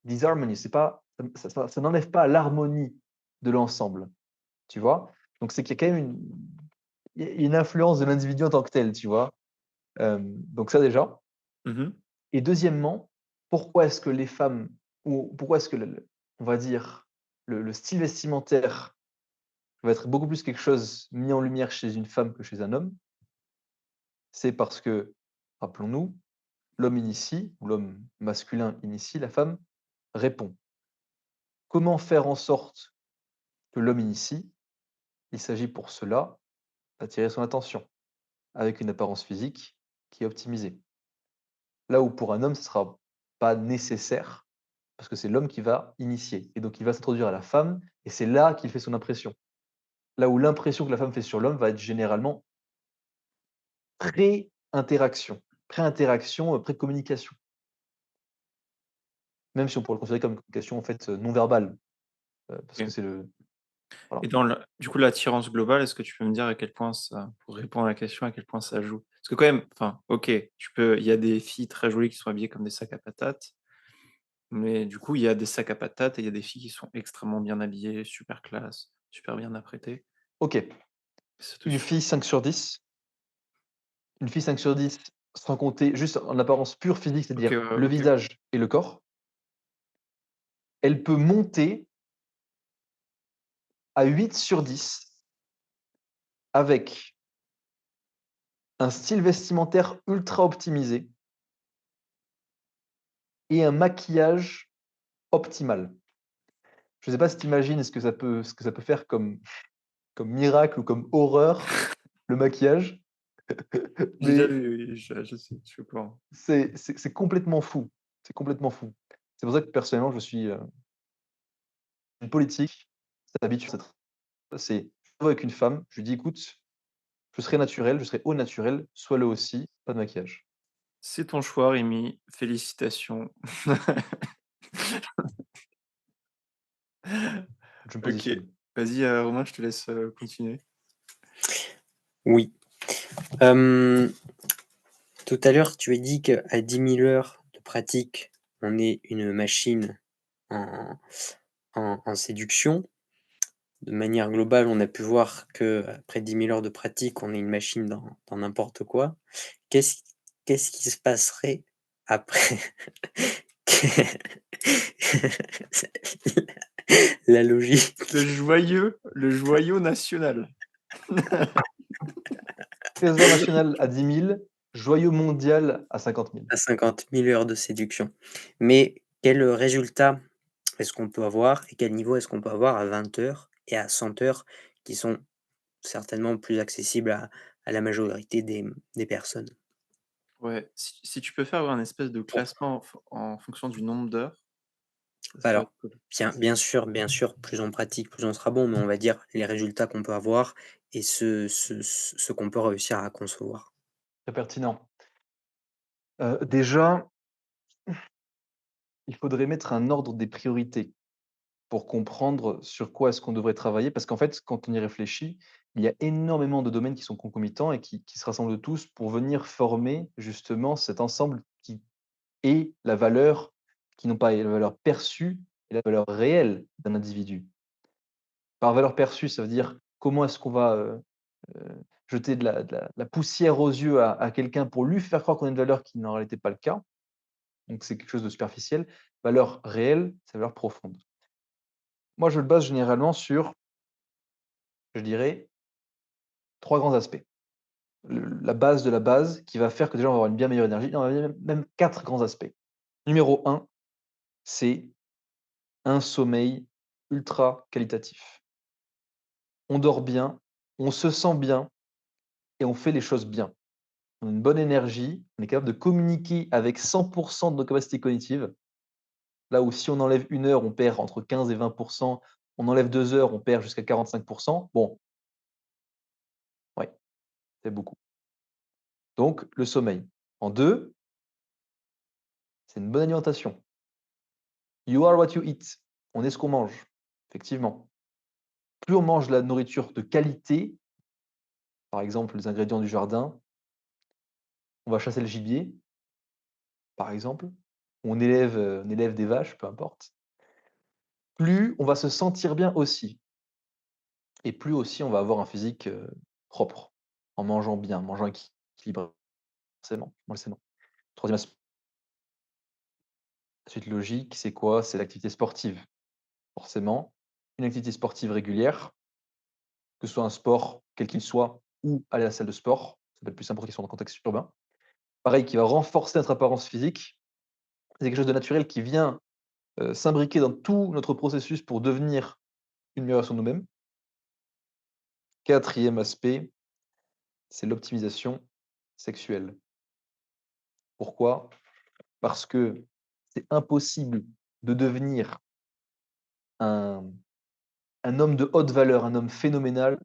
disharmony, c'est pas ça n'enlève pas à l'harmonie de l'ensemble, tu vois? Donc c'est qu'il y a quand même il y a une influence de l'individu en tant que tel, tu vois? Donc ça déjà. Mmh. Et deuxièmement, pourquoi est-ce que les femmes ou pourquoi est-ce que on va dire, le style vestimentaire va être beaucoup plus quelque chose mis en lumière chez une femme que chez un homme? C'est parce que, rappelons-nous, l'homme initie ou l'homme masculin initie, la femme répond. Comment faire en sorte que l'homme initie? Il s'agit pour cela d'attirer son attention avec une apparence physique qui est optimisée. Là où pour un homme, ce sera pas nécessaire parce que c'est l'homme qui va initier et donc il va s'introduire à la femme et c'est là qu'il fait son impression. Là où l'impression que la femme fait sur l'homme va être généralement pré-interaction, pré-interaction, pré-communication. Même si on pourrait le considérer comme une communication en fait, non verbale, parce que OK. c'est le voilà. Et dans le du coup, l'attirance globale, est-ce que tu peux me dire à quel point ça pour répondre à la question, à quel point ça joue? Parce que quand même, enfin, OK, il y a des filles très jolies qui sont habillées comme des sacs à patates, mais du coup, il y a des sacs à patates et il y a des filles qui sont extrêmement bien habillées, super classe, super bien apprêtées. OK, Ça te une suffit? fille 5/10, une fille 5/10 sans compter juste en apparence pure physique, OK, c'est-à-dire ouais, le OK. visage et le corps, elle peut monter à 8/10 avec un style vestimentaire ultra optimisé et un maquillage optimal. Je ne sais pas si tu imagines ce que ça peut faire comme miracle ou comme horreur, le maquillage, J'ai déjà mais vu, oui, je sais, je suis au courant. c'est complètement fou. C'est complètement fou. C'est pour ça que personnellement, je suis, une politique, cette habitude, c'est avec une femme, je lui dis: «Écoute, je serai naturel, je serai au naturel, sois-le aussi, pas de maquillage». C'est ton choix, Rémi. Félicitations. Je me OK. positionne. Vas-y, Romain, je te laisse, continuer. Oui. Tout à l'heure, tu as dit qu'à 10 000 heures de pratique, on est une machine en en séduction. De manière globale, on a pu voir qu'après 10 000 heures de pratique, on est une machine dans n'importe quoi. Qu'est-ce qu'est-ce qui se passerait après la logique Le joyau national. Trésor national à 10 000, joyau mondial à 50 000. à 50 000 heures de séduction. Mais quel résultat est-ce qu'on peut avoir et quel niveau est-ce qu'on peut avoir à 20 heures et à 100 heures qui sont certainement plus accessibles à la majorité des personnes? Ouais, si tu peux faire un espèce de Pour classement en fonction du nombre d'heures, ça peut alors, être cool. bien sûr, plus on pratique, plus on sera bon, mais on va dire les résultats qu'on peut avoir et ce qu'on peut réussir à concevoir. Très pertinent. Déjà, il faudrait mettre un ordre des priorités pour comprendre sur quoi est-ce qu'on devrait travailler. Parce qu'en fait, quand on y réfléchit, il y a énormément de domaines qui sont concomitants et qui se rassemblent tous pour venir former justement cet ensemble qui est la valeur, qui non pas est la valeur perçue et la valeur réelle d'un individu. Par valeur perçue, ça veut dire comment est-ce qu'on va jeter de la poussière aux yeux à quelqu'un pour lui faire croire qu'on a une valeur qui n'en réalité pas le cas. Donc c'est quelque chose de superficiel. Valeur réelle, c'est valeur profonde. Moi, je le base généralement sur, je dirais, 3 grands aspects. La base de la base qui va faire que déjà on va avoir une bien meilleure énergie. Non, même 4 grands aspects. Numéro 1, c'est un sommeil ultra qualitatif. On dort bien, on se sent bien et on fait les choses bien. On a une bonne énergie, on est capable de communiquer avec 100 de nos capacités cognitives. Là où si on enlève 1 heure, on perd entre 15 et 20 on enlève 2 heures, on perd jusqu'à 45 Bon, ouais, c'est beaucoup. Donc le sommeil. En 2, c'est une bonne alimentation. You are what you eat. On est ce qu'on mange, effectivement. Plus on mange de la nourriture de qualité, par exemple les ingrédients du jardin, on va chasser le gibier, par exemple, on élève des vaches, peu importe, plus on va se sentir bien aussi et plus aussi on va avoir un physique, propre, en mangeant bien, en mangeant équilibré, forcément, on le sait, non. 3e aspect, suite logique, c'est quoi? C'est l'activité sportive. Forcément, une activité sportive régulière, que ce soit un sport, quel qu'il soit, ou aller à la salle de sport, ça peut être plus simple pour ceux qui sont dans le contexte urbain. Pareil, qui va renforcer notre apparence physique. C'est quelque chose de naturel qui vient, s'imbriquer dans tout notre processus pour devenir une meilleure version de nous-mêmes. 4e aspect, c'est l'optimisation sexuelle. Pourquoi? Parce que c'est impossible de devenir un homme de haute valeur, un homme phénoménal,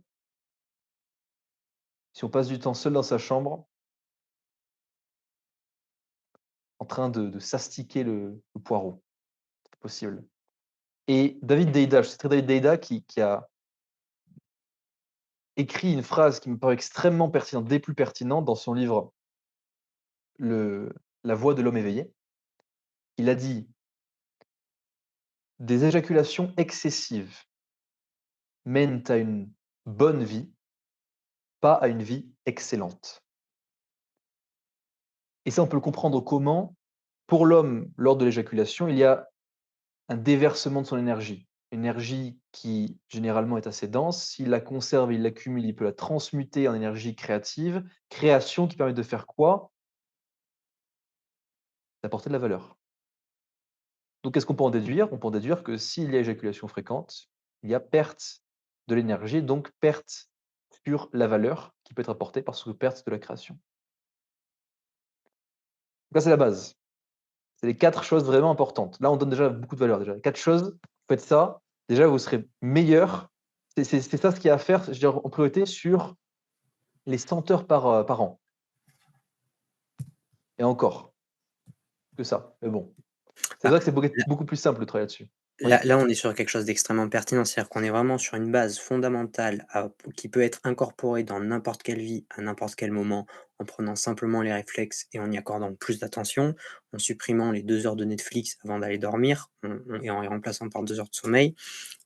si on passe du temps seul dans sa chambre, en train de s'astiquer le poireau. C'est possible. Et David Deida, je citerai David Deida qui a écrit une phrase qui me paraît extrêmement pertinente, des plus pertinentes dans son livre le La voix de l'homme éveillé. Il a dit: «Des éjaculations excessives mènent à une bonne vie, pas à une vie excellente». Et ça, on peut le comprendre comment? Pour l'homme, lors de l'éjaculation, il y a un déversement de son énergie. Énergie qui, généralement, est assez dense. S'il la conserve, il l'accumule, il peut la transmuter en énergie créative. Création qui permet de faire quoi? D'apporter de la valeur. Donc qu'est-ce qu'on peut en déduire? On peut en déduire que s'il y a éjaculation fréquente, il y a perte de l'énergie, donc perte sur la valeur qui peut être apportée par ce perte de la création. Donc là, c'est la base. C'est les 4 choses vraiment importantes. Là, on donne déjà beaucoup de valeur déjà. 4 choses, vous faites ça, déjà vous serez meilleur. C'est ça ce qu'il y a à faire, je dirais en priorité sur les 100 heures par an. Et encore, que ça. Mais bon, c'est Bah, vrai que c'est beaucoup plus simple de travailler là-dessus. là Oui, là, on est sur quelque chose d'extrêmement pertinent, c'est-à-dire qu'on est vraiment sur une base fondamentale qui peut être incorporée dans n'importe quelle vie, à n'importe quel moment, en prenant simplement les réflexes et en y accordant plus d'attention, en supprimant les 2 heures de Netflix avant d'aller dormir, et en les remplaçant par 2 heures de sommeil.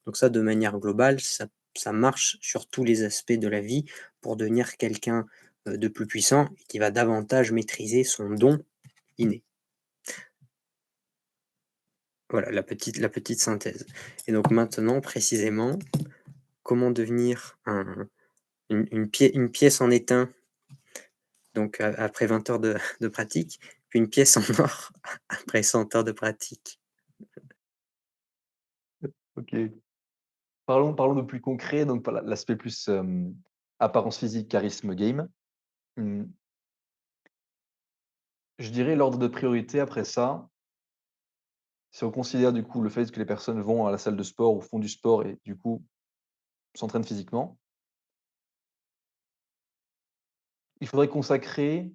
Donc ça, de manière globale, ça marche sur tous les aspects de la vie pour devenir quelqu'un, de plus puissant et qui va davantage maîtriser son don inné. Voilà la petite synthèse et donc maintenant précisément, comment devenir une pièce en étain, donc après 20 heures de pratique, puis une pièce en or après 100 heures de pratique. OK. Parlons de plus concret, donc par l'aspect plus, apparence physique, charisme, game. Mmh, je dirais l'ordre de priorité après ça, si on considère du coup le fait que les personnes vont à la salle de sport ou font du sport et du coup s'entraînent physiquement, il faudrait consacrer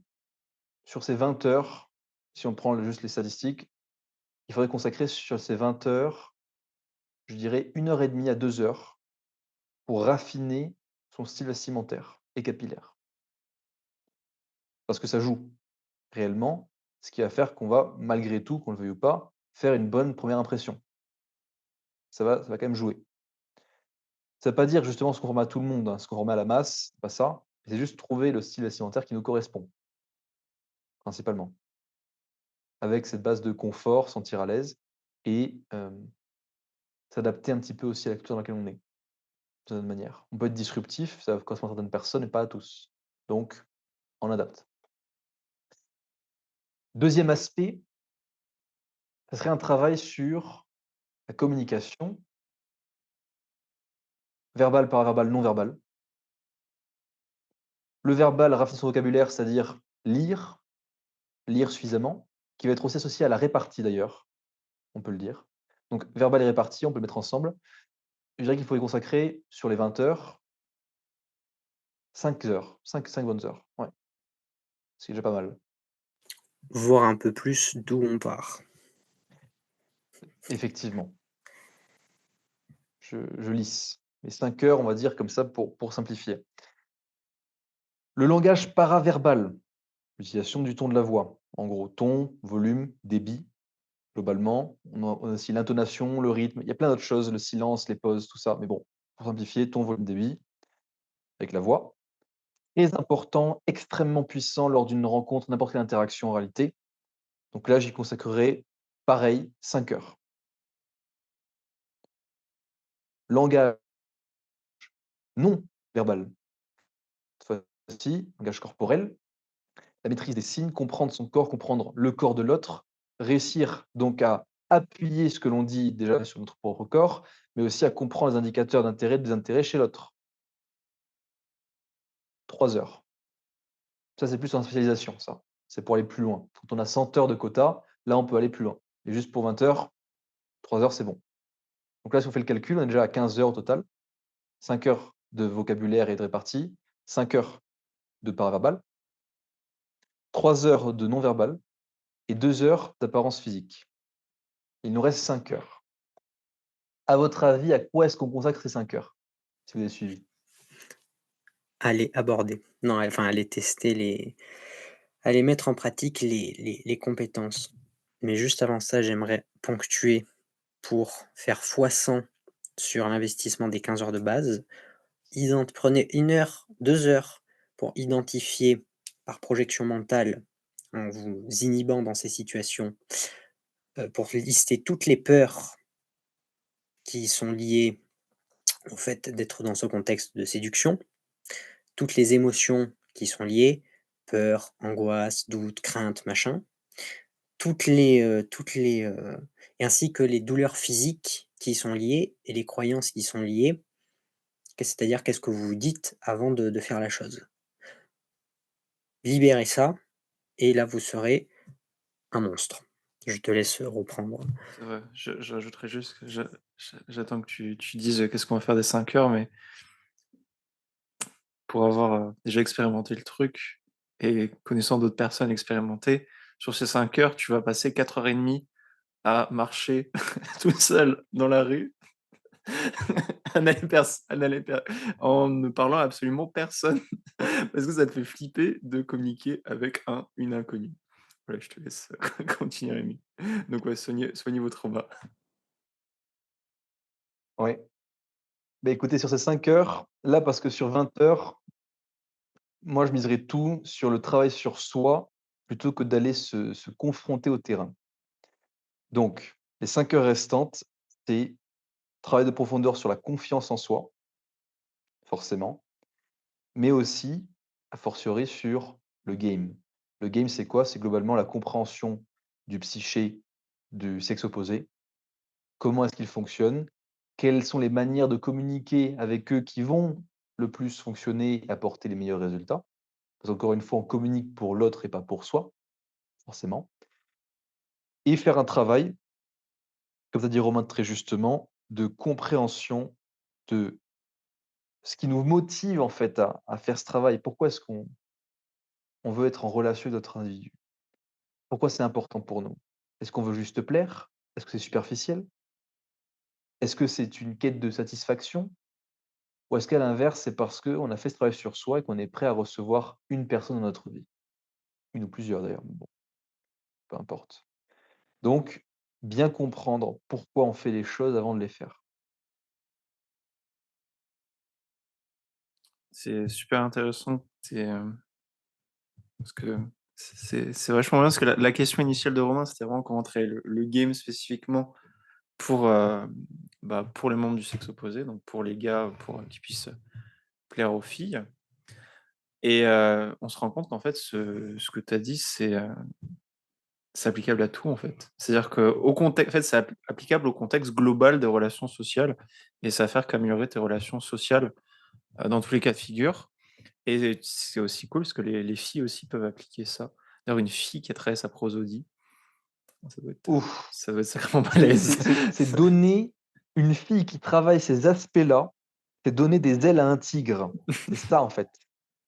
sur ces 20 heures, si on prend juste les statistiques, il faudrait consacrer sur ces 20 heures, je dirais 1 heure et demie à 2 heures pour raffiner son style vestimentaire et capillaire. Parce que ça joue réellement, ce qui va faire qu'on va, malgré tout, qu'on le veuille ou pas, faire une bonne première impression. Ça va quand même jouer. Ça veut pas dire justement ce qu'on remet à tout le monde, hein, ce qu'on remet à la masse, c'est pas ça. C'est juste trouver le style vestimentaire qui nous correspond, principalement. Avec cette base de confort, sentir à l'aise et s'adapter un petit peu aussi à la culture dans laquelle on est, d'une certaine manière. On peut être disruptif, ça va correspondre à certaines personnes et pas à tous. Donc, on adapte. Deuxième aspect, ça serait un travail sur la communication, verbale, paraverbale, non verbale. Le verbal, raffine son vocabulaire, c'est-à-dire lire suffisamment, qui va être aussi associé à la répartie d'ailleurs, on peut le dire. Donc verbal et répartie, on peut le mettre ensemble. Je dirais qu'il faut y consacrer sur les 20 heures, 5 heures, cinq bonnes heures, ouais, c'est déjà pas mal. Voir un peu plus d'où on part. Effectivement, je lisse. Mais 5 heures, on va dire comme ça pour simplifier. Le langage paraverbal, l'utilisation du ton de la voix. En gros, ton, volume, débit, globalement. On a aussi l'intonation, le rythme, il y a plein d'autres choses, le silence, les pauses, tout ça. Mais bon, pour simplifier, ton, volume, débit, avec la voix. Très important, extrêmement puissant lors d'une rencontre, n'importe quelle interaction en réalité. Donc là, j'y consacrerai, pareil, 5 heures. Langage non verbal, cette fois-ci, langage corporel, la maîtrise des signes, comprendre son corps, comprendre le corps de l'autre, réussir donc à appuyer ce que l'on dit déjà sur notre propre corps, mais aussi à comprendre les indicateurs d'intérêt et de désintérêt chez l'autre. 3 heures. Ça, c'est plus en spécialisation, ça. C'est pour aller plus loin. Quand on a 100 heures de quota, là, on peut aller plus loin. Et juste pour 20 heures, 3 heures, c'est bon. Donc là, si on fait le calcul, on est déjà à 15 heures au total. 5 heures de vocabulaire et de répartie, 5 heures de paraverbal, 3 heures de non-verbal et 2 heures d'apparence physique. Il nous reste 5 heures. À votre avis, à quoi est-ce qu'on consacre ces 5 heures? Si vous avez suivi. À les aborder. Non, enfin à les tester, à les mettre en pratique les compétences. Mais juste avant ça, j'aimerais ponctuer pour faire x100 sur l'investissement des 15 heures de base. Prenez 1 heure, 2 heures pour identifier par projection mentale, en vous inhibant dans ces situations, pour lister toutes les peurs qui sont liées au fait d'être dans ce contexte de séduction, toutes les émotions qui sont liées, peur, angoisse, doute, crainte, machin, et ainsi que les douleurs physiques qui y sont liées et les croyances qui y sont liées. C'est-à-dire qu'est-ce que vous vous dites avant de faire la chose. Libérez ça et là vous serez un monstre. Je te laisse reprendre. C'est vrai, j'ajouterais juste que j'attends que tu dises, qu'est-ce qu'on va faire des 5 heures, mais pour avoir, déjà expérimenté le truc et connaissant d'autres personnes expérimentées, sur ces 5 heures, tu vas passer 4 heures et demie à marcher tout seul dans la rue, en ne parlant à absolument personne, parce que ça te fait flipper de communiquer avec une inconnue. Voilà, je te laisse continuer, Rémi. Donc ouais, soignez vos traumas. Ouais. Bah, écoutez, sur ces 5 heures, là, parce que sur 20 heures, moi, je miserais tout sur le travail sur soi, plutôt que d'aller se confronter au terrain. Donc, les 5 heures restantes, c'est travail de profondeur sur la confiance en soi, forcément, mais aussi, a fortiori, sur le game. Le game, c'est quoi? C'est globalement la compréhension du psyché du sexe opposé. Comment est-ce qu'ils fonctionnent? Quelles sont les manières de communiquer avec eux qui vont le plus fonctionner et apporter les meilleurs résultats? Parce qu'encore une fois, on communique pour l'autre et pas pour soi, forcément. Et faire un travail, comme tu as dit Romain très justement, de compréhension de ce qui nous motive en fait à faire ce travail. Pourquoi est-ce qu'on veut être en relation avec d'autres individus? Pourquoi c'est important pour nous? Est-ce qu'on veut juste plaire? Est-ce que c'est superficiel? Est-ce que c'est une quête de satisfaction? Ou est-ce qu'à l'inverse, c'est parce qu'on a fait ce travail sur soi et qu'on est prêt à recevoir une personne dans notre vie? Une ou plusieurs d'ailleurs, mais bon, peu importe. Donc, bien comprendre pourquoi on fait les choses avant de les faire. C'est super intéressant. Parce que c'est vachement bien, parce que la question initiale de Romain, c'était vraiment comment travailler le game spécifiquement pour, pour les membres du sexe opposé, donc pour les gars, pour qu'ils puissent plaire aux filles. Et on se rend compte qu'en fait, ce que tu as dit, c'est applicable à tout, en fait. C'est-à-dire qu'au contexte, en fait, c'est applicable au contexte global des relations sociales, et ça va faire qu'améliorer tes relations sociales dans tous les cas de figure. Et c'est aussi cool parce que les filles aussi peuvent appliquer ça. D'ailleurs, une fille qui a travaillé sa prosodie, Ouf! ça doit être sacrément C'est balèze. c'est c'est c'est donner une fille qui travaille ces aspects-là, c'est donner des ailes à un tigre. C'est ça, en fait.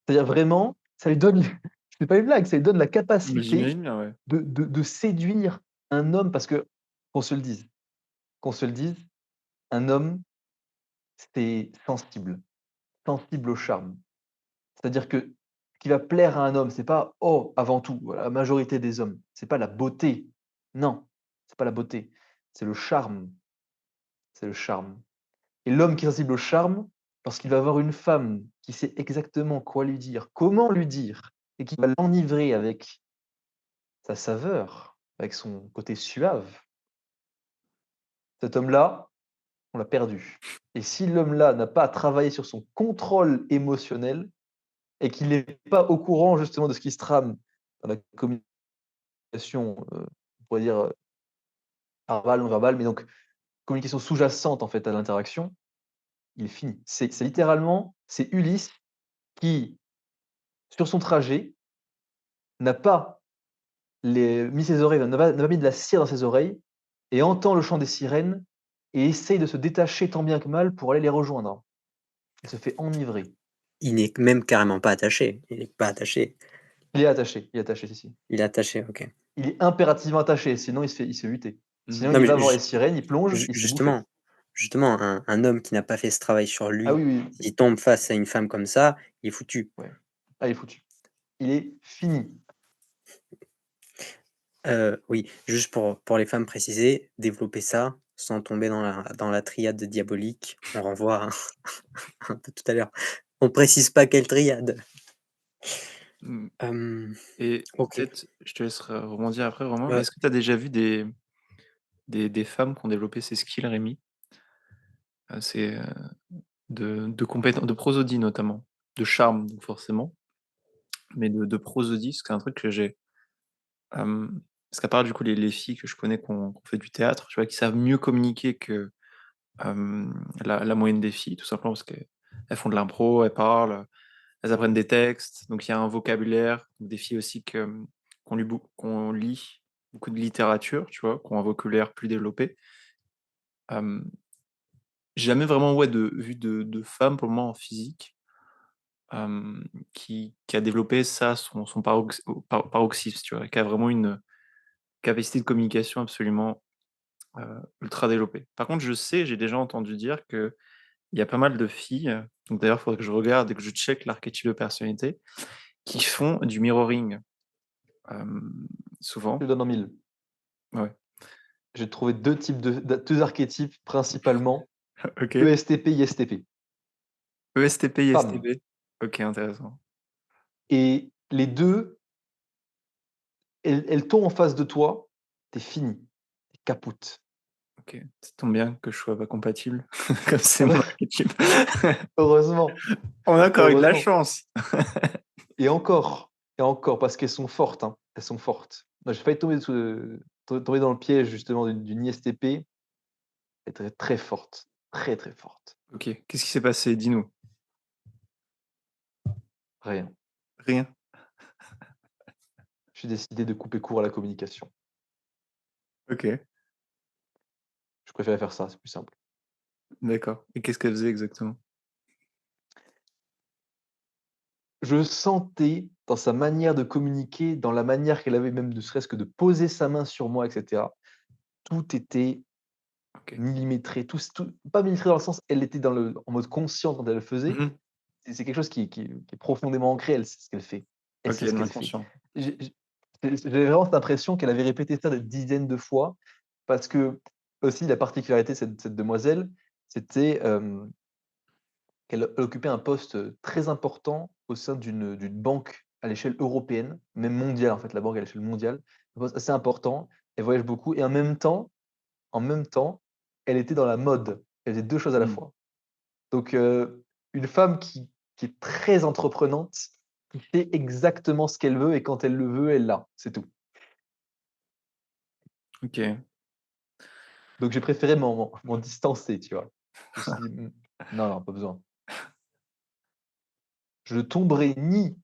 C'est-à-dire vraiment, ça lui donne c'est pas une blague, ça lui donne la Mais capacité j'imagine bien, ouais. de séduire un homme parce que qu'on se le dise qu'on se le dise, un homme, c'est sensible, sensible au charme. C'est-à-dire que ce qui va plaire à un homme, c'est pas: «Oh» avant tout, la majorité des hommes, c'est pas la beauté. Non, c'est pas la beauté, c'est le charme, c'est le charme. Et l'homme qui est sensible au charme, parce qu'il va avoir une femme qui sait exactement quoi lui dire, comment lui dire et qui va l'enivrer avec sa saveur, avec son côté suave, cet homme-là, on l'a perdu. Et si l'homme-là n'a pas travaillé sur son contrôle émotionnel et qu'il n'est pas au courant justement de ce qui se trame dans la communication, on pourrait dire, verbale, non verbale, mais donc communication sous-jacente en fait à l'interaction, il est fini. C'est littéralement, c'est Ulysse qui, sur son trajet, n'a pas mis ses oreilles, n'a pas mis de la cire dans ses oreilles et entend le chant des sirènes et essaye de se détacher tant bien que mal pour aller les rejoindre. Il se fait enivrer. Il n'est même carrément pas attaché. Il n'est pas attaché. Il est attaché, si, si. Il est attaché, OK. Il est impérativement attaché, sinon il se fait buter. Mmh. Sinon Non, il mais va voir les sirènes, il plonge, il se fait bouffer. justement, un homme qui n'a pas fait ce travail sur Ah lui, oui, oui, s'il tombe face à une femme comme ça, il est foutu. ouais. Ah, il est foutu. Il est fini. Oui, juste pour les femmes préciser, développer ça sans tomber dans la triade diabolique, on renvoie à un peu tout à l'heure. On précise pas quelle triade. Mmh. Hem, Et OK. peut-être, je te laisse rebondir après, Romain, mais Bah, est-ce que tu as déjà vu des femmes qui ont développé ces skills, Rémi? C'est, de prosodie notamment, de charme donc forcément, mais de prosodie, c'est un truc que j'ai, parce qu'à part du coup les filles que je connais qui ont fait du théâtre, tu vois, qui savent mieux communiquer que, la moyenne des filles, tout simplement parce qu'elles font de l'impro, elles parlent, elles apprennent des textes, donc il y a un vocabulaire. Des filles aussi qu'on lit beaucoup de littérature, tu vois? Qui ont un vocabulaire plus développé. Hem, j'ai jamais vraiment, ouais, vu de femmes pour le moment en physique. qui a développé ça, son paroxysme, tu vois? Qui a vraiment une capacité de communication absolument, ultra développée. Par contre, je sais, j'ai déjà entendu dire qu'il y a pas mal de filles, donc d'ailleurs, il faudrait que je regarde et que je check l'archétype de personnalité, qui font du mirroring, hem, Je souvent. te donne en mille. Ouais. J'ai trouvé 2 types deux archétypes principalement, OK. ESTP, ISTP. ESTP, Femmes. ISTP. OK, intéressant. Et les 2, elles tombent en face de toi, tu es fini, tu es capoute. OK. Ça tombe bien que je sois pas compatible, comme c'est Ah mon bah, archétype. heureusement, On a encore eu de la heureusement. chance. Et encore, parce qu'elles sont fortes, hein, elles sont fortes. Moi, j'ai failli tomber dans le piège justement d'une ISTP, elle est très, très forte, très, très forte. OK. Qu'est-ce qui s'est passé? Dis-nous. Rien. Rien? J'ai décidé de couper court à la communication. OK, Je préférais faire ça, c'est plus simple. d'accord, et qu'est-ce qu'elle faisait exactement? Je sentais dans sa manière de communiquer, dans la manière qu'elle avait même ne serait-ce que de poser sa main sur moi et cetera, tout était OK. millimétré, tout pas millimétré dans le sens, elle était en mode conscient quand elle le faisait. Mmh. C'est quelque chose qui est profondément ancré, elle sait ce qu'elle fait. Elle OK, sait ce de qu'elle fait. l'inconscient. J'avais vraiment cette impression qu'elle avait répété ça des dizaines de fois parce que aussi la particularité de cette demoiselle, c'était, elle occupait un poste, très important au sein d'une banque à l'échelle européenne, même mondiale en fait, la banque à l'échelle mondiale. Un poste assez important, elle voyage beaucoup et en même temps, elle était dans la mode. Elle faisait 2 choses à la Mmh. fois. Donc une femme qui est très entreprenante, qui fait exactement ce qu'elle veut et quand elle le veut, elle l'a, c'est tout. OK. Donc j'ai préféré m'en distancer, tu vois? Je me suis dit: non, non, pas besoin. Je ne tomberai ni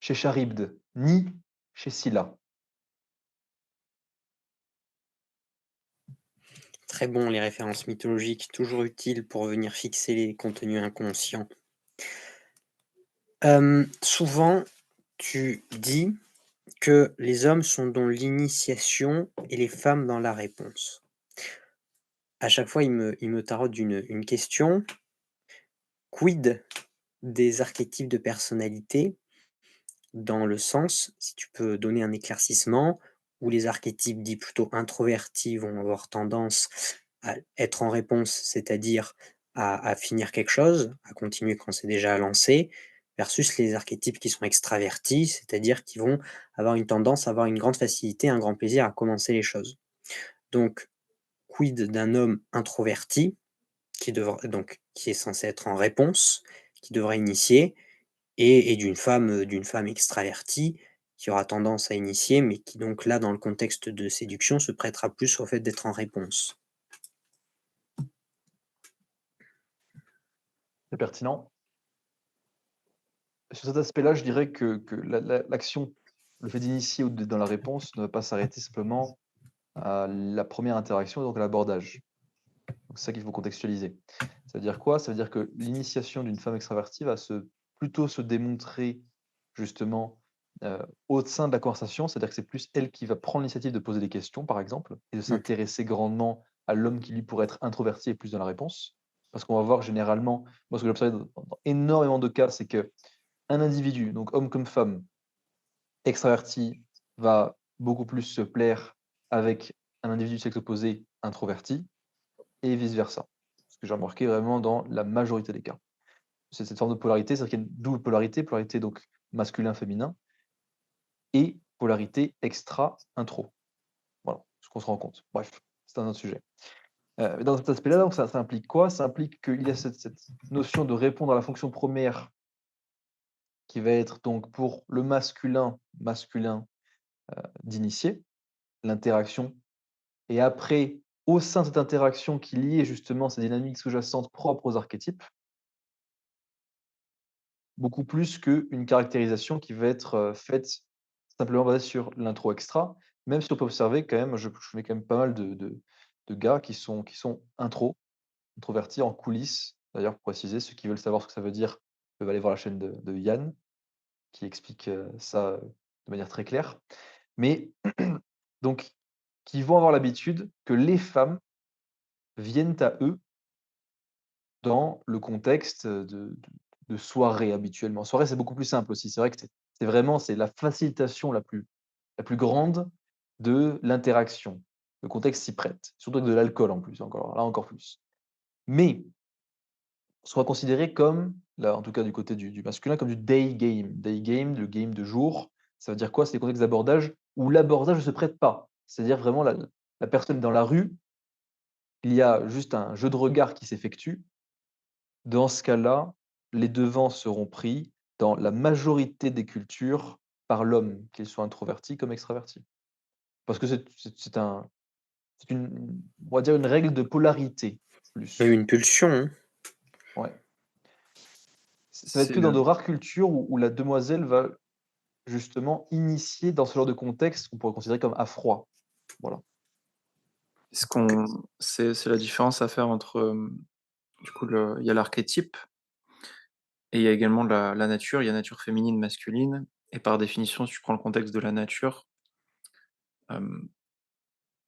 chez Charybde, ni chez Scylla. Très bon, les références mythologiques, toujours utiles pour venir fixer les contenus inconscients. Souvent, tu dis que les hommes sont dans l'initiation et les femmes dans la réponse. À chaque fois, il me taraude une question. Quid des archétypes de personnalité? Dans le sens, si tu peux donner un éclaircissement, où les archétypes dits plutôt introvertis vont avoir tendance à être en réponse, c'est-à-dire à finir quelque chose, à continuer quand c'est déjà lancé, versus les archétypes qui sont extravertis, c'est-à-dire qui vont avoir une tendance à avoir une grande facilité, un grand plaisir à commencer les choses. Donc, quid d'un homme introverti qui est censé être en réponse, qui devrait initier, et d'une femme extravertie qui aura tendance à initier, mais qui donc là, dans le contexte de séduction, se prêtera plus au fait d'être en réponse. C'est pertinent. Sur cet aspect-là, je dirais que l'action, le fait d'initier ou d'être dans la réponse ne va pas s'arrêter simplement à la première interaction, donc à l'abordage. Donc c'est ça qu'il faut contextualiser. Ça veut dire quoi? Ça veut dire que l'initiation d'une femme extravertie va plutôt se démontrer justement, au sein de la conversation. C'est-à-dire que c'est plus elle qui va prendre l'initiative de poser des questions, par exemple, et de Mmh. s'intéresser grandement à l'homme qui, lui, pourrait être introverti et plus dans la réponse. Parce qu'on va voir généralement, moi ce que j'ai observé dans énormément de cas, c'est qu'un individu, donc homme comme femme, extraverti, va beaucoup plus se plaire avec un individu du sexe opposé introverti et vice versa. Ce que j'ai remarqué vraiment dans la majorité des cas. C'est cette forme de polarité, c'est-à-dire qu'il y a une double polarité, polarité donc masculin-féminin et polarité extra-intro. Voilà, ce qu'on se rend compte. Bref, c'est un autre sujet. Dans cet aspect-là, donc ça implique quoi? Ça implique qu'il y a cette notion de répondre à la fonction première qui va être donc pour le masculin, d'initier l'interaction et après, au sein de cette interaction qu'il y ait justement ces dynamiques sous-jacentes propres aux archétypes. Beaucoup plus qu'une caractérisation qui va être, faite simplement basée sur l'intro extra, même si on peut observer quand même, je mets quand même pas mal de gars qui sont introvertis en coulisses. D'ailleurs, pour préciser, ceux qui veulent savoir ce que ça veut dire, peuvent aller voir la chaîne de Yann qui explique, ça, de manière très claire. Mais donc qui vont avoir l'habitude que les femmes viennent à eux dans le contexte, de soirée habituellement. Soirée, c'est beaucoup plus simple aussi. C'est vrai que c'est vraiment c'est la facilitation la plus grande de l'interaction. Le contexte s'y prête, surtout avec de l'alcool en plus, encore plus. Mais soit considéré comme, là, en tout cas du côté du masculin, comme du day game. Day game, le game de jour, ça veut dire quoi? C'est des contextes d'abordage où l'abordage ne se prête pas. C'est-à-dire vraiment la personne est dans la rue, il y a juste un jeu de regard qui s'effectue. Dans ce cas-là, les devants seront pris dans la majorité des cultures par l'homme, qu'il soit introverti comme extraverti. Parce que c'est une on va dire une règle de polarité Il y a eu plus. une pulsion, hein. Ouais. Ça va être C'est que dans de rares cultures où la demoiselle va justement initier dans ce genre de contexte qu'on pourrait considérer comme à froid. Voilà. ce qu'on c'est la différence à faire entre, du coup, il y a l'archétype et il y a également la nature. Il y a nature féminine, masculine et par définition, si tu prends le contexte de la nature, hem,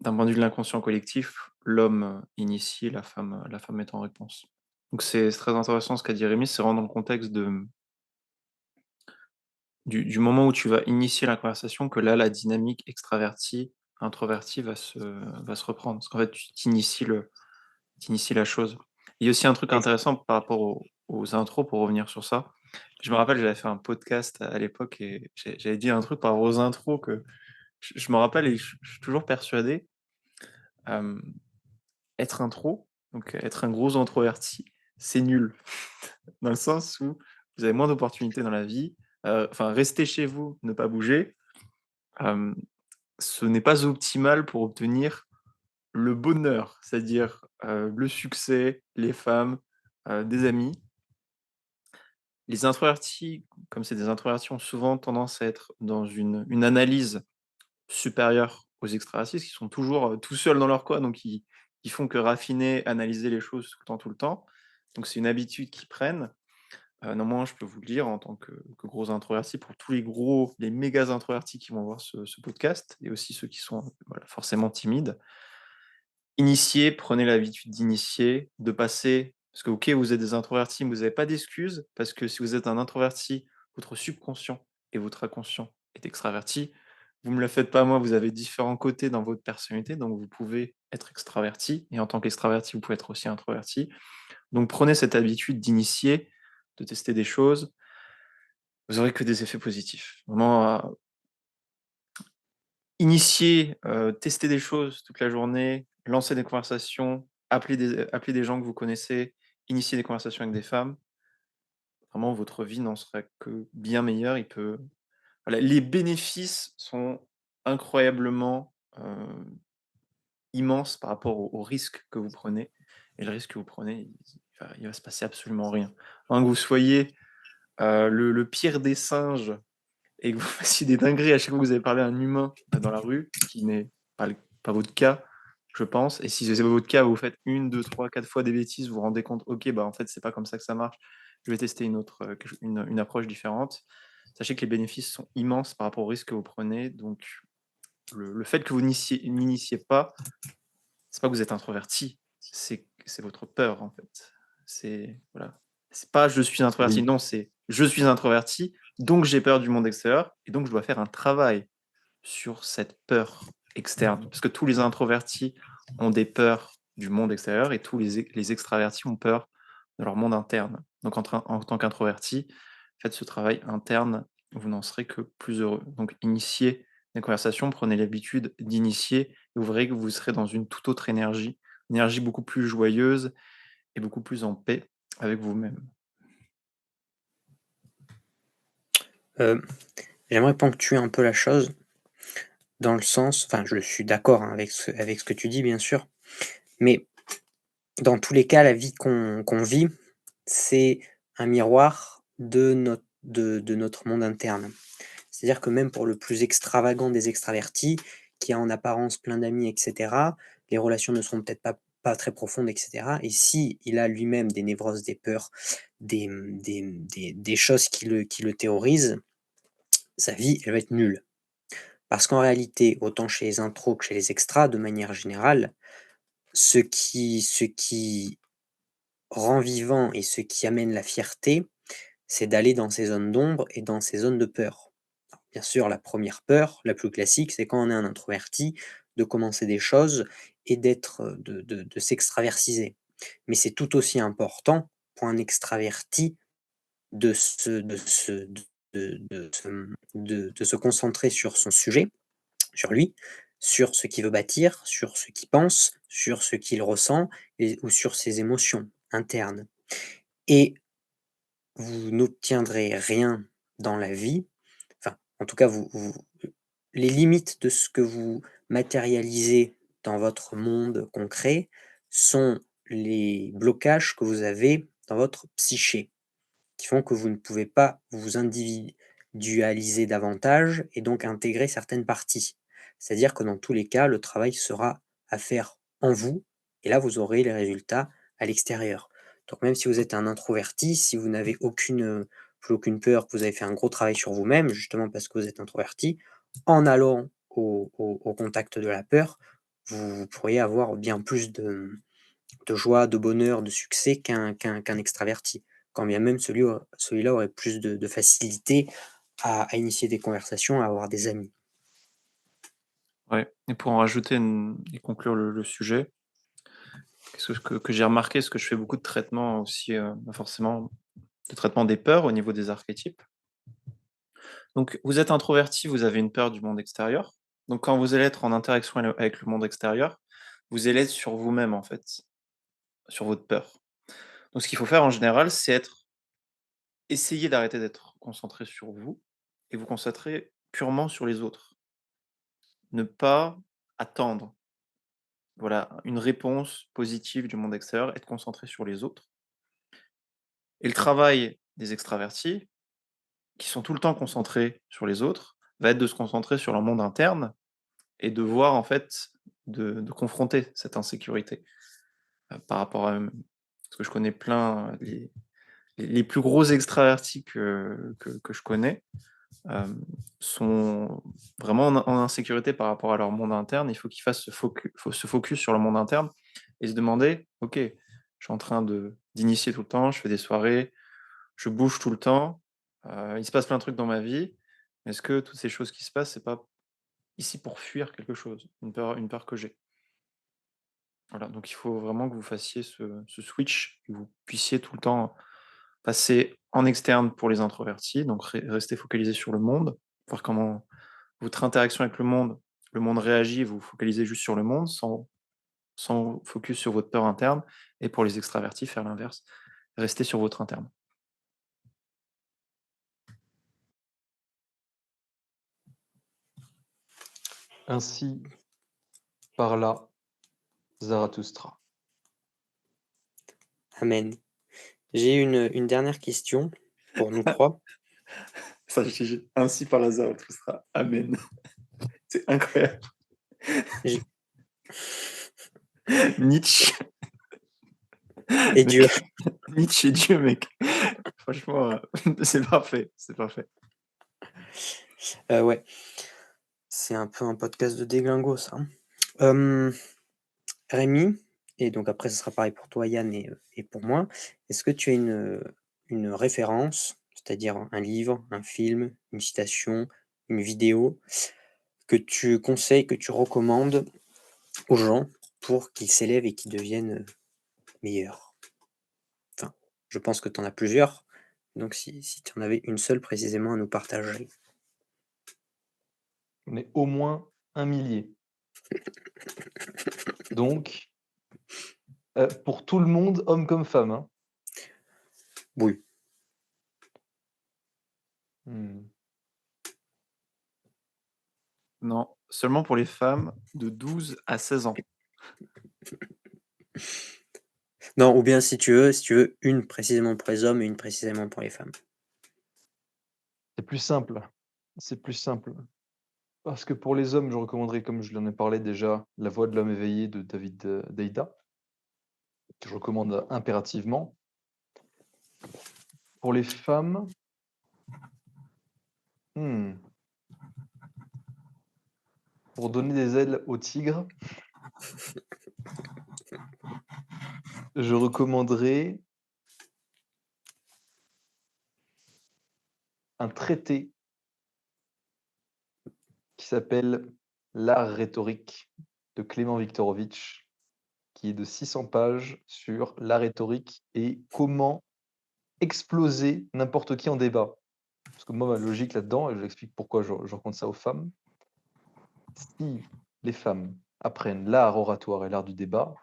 d'un point de vue de l'inconscient collectif, l'homme, initie, la femme est en réponse. Donc c'est très intéressant ce qu'a dit Rémi, c'est vraiment dans le contexte du moment où tu vas initier la conversation que là, la dynamique extravertie, introvertie va se reprendre. Parce qu'en fait, tu inities la chose. Il y a aussi un truc Ex intéressant par rapport aux intros, pour revenir sur ça. Je me rappelle, j'avais fait un podcast à l'époque et j'avais dit un truc par rapport aux intros que je me rappelle et je suis toujours persuadé, hem, être intro, donc être un gros introverti, c'est nul. Dans le sens où vous avez moins d'opportunités dans la vie, enfin rester chez vous, ne pas bouger, hem, ce n'est pas optimal pour obtenir le bonheur, c'est-à-dire, le succès, les femmes, des amis. Les introvertis, comme c'est des introvertis, ont souvent tendance à être dans une analyse supérieure aux extravertis, qui sont toujours, tout seuls dans leur coin, donc ils font que raffiner, analyser les choses tout le temps, tout le temps. Donc c'est une habitude qu'ils prennent. Néanmoins, je peux vous le dire en tant que gros introverti, pour tous les mégas introvertis qui vont voir ce podcast et aussi ceux qui sont, voilà, forcément timides. Initier, prenez l'habitude d'initier, de passer parce que OK, vous êtes des introvertis, mais vous avez pas d'excuses parce que si vous êtes un introverti, votre subconscient et votre inconscient est extraverti. Vous me le faites pas à moi, vous avez différents côtés dans votre personnalité, donc vous pouvez être extraverti et en tant qu'extraverti, vous pouvez être aussi introverti. Donc prenez cette habitude d'initier, de tester des choses, vous aurez que des effets positifs. Vraiment, initier, tester des choses toute la journée, lancer des conversations, appeler des gens que vous connaissez, initier des conversations avec des femmes, vraiment votre vie n'en serait que bien meilleure. Voilà, les bénéfices sont incroyablement, immenses par rapport aux risques que vous prenez et le risque que vous prenez, il va se passer absolument rien. À moins que vous soyez, le pire des singes et que vous fassiez des dingueries à chaque fois que vous avez parlé à un humain, dans la rue, ce qui n'est pas votre cas, je pense. Et si c'est votre cas, vous faites une, 2, 3, 4 fois des bêtises, vous vous rendez compte: «OK, bah, en fait, c'est pas comme ça que ça marche. Je vais tester une autre, quelque ch une approche différente». Sachez que les bénéfices sont immenses par rapport au risque que vous prenez, donc le fait que vous n'initiez pas, c'est pas que vous êtes introverti, c'est votre peur, en fait. C'est voilà. C'est pas: «Je suis introverti», oui. non, c'est: «Je suis introverti, donc j'ai peur du monde extérieur et donc je dois faire un travail sur cette peur externe». Parce que tous les introvertis ont des peurs du monde extérieur et tous les extravertis ont peur de leur monde interne. Donc en tant qu'introverti, faites ce travail interne, vous n'en serez que plus heureux. Donc initiez des conversations, prenez l'habitude d'initier et vous verrez que vous serez dans une toute autre énergie, une énergie beaucoup plus joyeuse et beaucoup plus en paix avec vous-même. Heu, J'aimerais ponctuer un peu la chose dans le sens, enfin, je suis d'accord, hein, avec ce que tu dis, bien sûr, mais dans tous les cas, la vie qu'on vit, c'est un miroir de notre monde interne. C'est-à-dire que même pour le plus extravagant des extravertis, qui a en apparence plein d'amis et cetera, les relations ne seront peut-être pas pas très profondes, et cetera. Et si il a lui-même des névroses, des peurs, des choses qui le terrorisent, sa vie, elle va être nulle. Parce qu'en réalité, autant chez les intros que chez les extras, de manière générale, ce qui rend vivant et ce qui amène la fierté, c'est d'aller dans ces zones d'ombre et dans ces zones de peur. Alors, bien sûr, la première peur, la plus classique, c'est quand on est un introverti, de commencer des choses et de s'extraversiser. Mais c'est tout aussi important pour un extraverti de se concentrer sur son sujet, sur lui, sur ce qu'il veut bâtir, sur ce qu'il pense, sur ce qu'il ressent ou sur ses émotions internes. Et vous n'obtiendrez rien dans la vie, enfin, en tout cas, les limites de ce que vous matérialisez dans votre monde concret sont les blocages que vous avez dans votre psyché, qui font que vous ne pouvez pas vous individualiser davantage et donc intégrer certaines parties. C'est-à-dire que dans tous les cas, le travail sera à faire en vous et là, vous aurez les résultats à l'extérieur. Donc même si vous êtes un introverti, si vous n'avez plus aucune peur, que vous avez fait un gros travail sur vous-même, justement parce que vous êtes introverti, en allant au contact de la peur, vous pourriez avoir bien plus de joie, de bonheur, de succès qu'un extraverti. Quand bien même celui-là aurait plus de facilité à initier des conversations, à avoir des amis. Ouais, et pour en rajouter et conclure le sujet, ce que j'ai remarqué, parce que je fais beaucoup de traitements aussi, bah, forcément, de traitement des peurs au niveau des archétypes. Donc vous êtes introverti, vous avez une peur du monde extérieur. Donc quand vous allez être en interaction avec le monde extérieur, vous allez être sur vous-même, en fait, sur votre peur. Donc ce qu'il faut faire en général, c'est essayer d'arrêter d'être concentré sur vous et vous concentrer purement sur les autres. Ne pas attendre, voilà, une réponse positive du monde extérieur, être concentré sur les autres. Et le travail des extravertis, qui sont tout le temps concentrés sur les autres, va être de se concentrer sur leur monde interne et de voir, en fait, de confronter cette insécurité, par rapport à eux-mêmes. Parce que je connais plein, les plus gros extravertis que je connais, sont vraiment en insécurité par rapport à leur monde interne. Il faut qu'ils fassent se focus sur le monde interne et se demander: «OK, je suis en train d'initier tout le temps, je fais des soirées, je bouge tout le temps, il se passe plein de trucs dans ma vie. Est-ce que toutes ces choses qui se passent, c'est pas ici pour fuir quelque chose, une peur que j'ai?» Voilà, donc il faut vraiment que vous fassiez ce switch, que vous puissiez tout le temps passer en externe pour les introvertis, donc rester focalisé sur le monde, voir comment votre interaction avec le monde réagit et vous vous focalisez juste sur le monde sans focus sur votre peur interne, et pour les extravertis, faire l'inverse, rester sur votre interne. Ainsi parla Zarathustra. Amen. J'ai une dernière question pour nous 3. Ça, ainsi par Lazare, tout sera amen. C'est incroyable. J'ai Nietzsche, et Dieu. mec, Nietzsche et Dieu, mec. Franchement, c'est parfait, c'est parfait. Ouais, c'est un peu un podcast de déglingo ça, hein. Hem, Rémi, et donc après ce sera pareil pour toi Yann et pour moi. Est-ce que tu as une référence, c'est-à-dire un livre, un film, une citation, une vidéo que tu conseilles, que tu recommandes aux gens pour qu'ils s'élèvent et qu'ils deviennent, meilleurs? Enfin, je pense que tu en as plusieurs, donc si tu en avais une seule précisément à nous partager. On est au moins 1 millier. Donc, pour tout le monde, homme comme femme, hein. Oui. Mmh. Non, seulement pour les femmes de 12 à 16 ans. Non, ou bien si tu veux une précisément pour les hommes et une précisément pour les femmes. C'est plus simple, c'est plus simple. Parce que pour les hommes, je recommanderais, comme je l'en ai parlé déjà, La Voix de l'homme éveillé de David, Deida. que je recommande impérativement. Pour les femmes, hmm, pour donner des ailes au tigre, je recommanderais un traité qui s'appelle L'art rhétorique de Clément Viktorovitch, qui est de 600 pages sur la rhétorique et comment exploser n'importe qui en débat. Parce que moi, ma logique là-dedans, et je l'explique pourquoi je raconte ça aux femmes, si les femmes apprennent l'art oratoire et l'art du débat,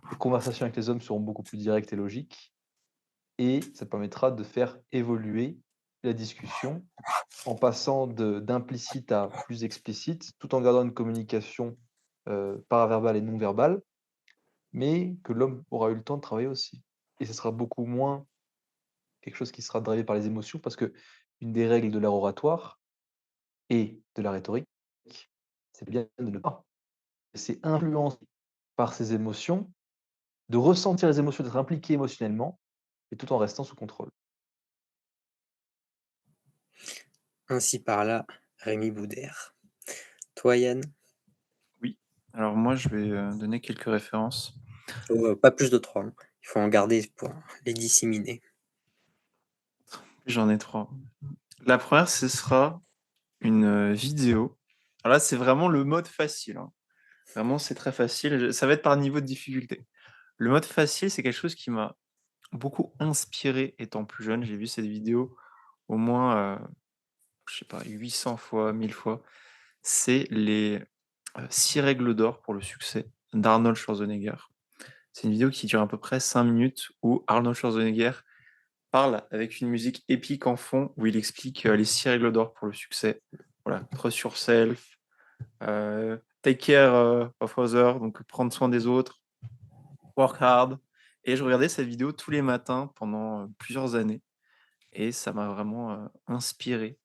les conversations avec les hommes seront beaucoup plus directes et logiques, et ça permettra de faire évoluer la discussion en passant d'implicite à plus explicite, tout en gardant une communication paraverbale et non verbale, mais que l'homme aura eu le temps de travailler aussi. Et ce sera beaucoup moins quelque chose qui sera drivé par les émotions, parce que une des règles de l'art oratoire et de la rhétorique, c'est bien de ne pas laisser influencer par ses émotions, de ressentir les émotions, d'être impliqué émotionnellement, et tout en restant sous contrôle. Ainsi par là, Rémi Boudère. Toi, Yann? Oui. Alors moi, je vais donner quelques références. Pas plus de 3, hein. Il faut en garder pour les disséminer. J'en ai 3. La première, ce sera une vidéo. Alors là, c'est vraiment le mode facile, hein. Vraiment, c'est très facile. Ça va être par niveau de difficulté. Le mode facile, c'est quelque chose qui m'a beaucoup inspiré étant plus jeune. J'ai vu cette vidéo au moins, je sais pas, 800 fois, 1000 fois. C'est les 6 règles d'or pour le succès d'Arnold Schwarzenegger. C'est une vidéo qui dure à peu près 5 minutes où Arnold Schwarzenegger parle avec une musique épique en fond où il explique les 6 règles d'or pour le succès. Voilà, trust yourself, take care of others, donc prendre soin des autres, work hard. Et je regardais cette vidéo tous les matins pendant plusieurs années et ça m'a vraiment inspiré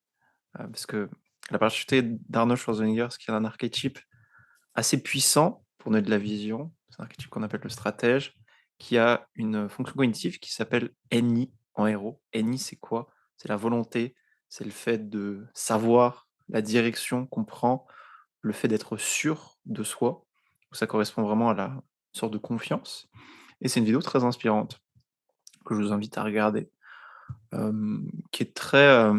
parce que la particularité d'Arnold Schwarzenegger, c'est qu'il a un archétype assez puissant pour donner de la vision. C'est un archétype qu'on appelle le stratège, qui a une fonction cognitive qui s'appelle NI en héros. NI, c'est quoi? C'est la volonté, c'est le fait de savoir la direction qu'on prend, le fait d'être sûr de soi. Ça correspond vraiment à la sorte de confiance. Et c'est une vidéo très inspirante que je vous invite à regarder, qui est très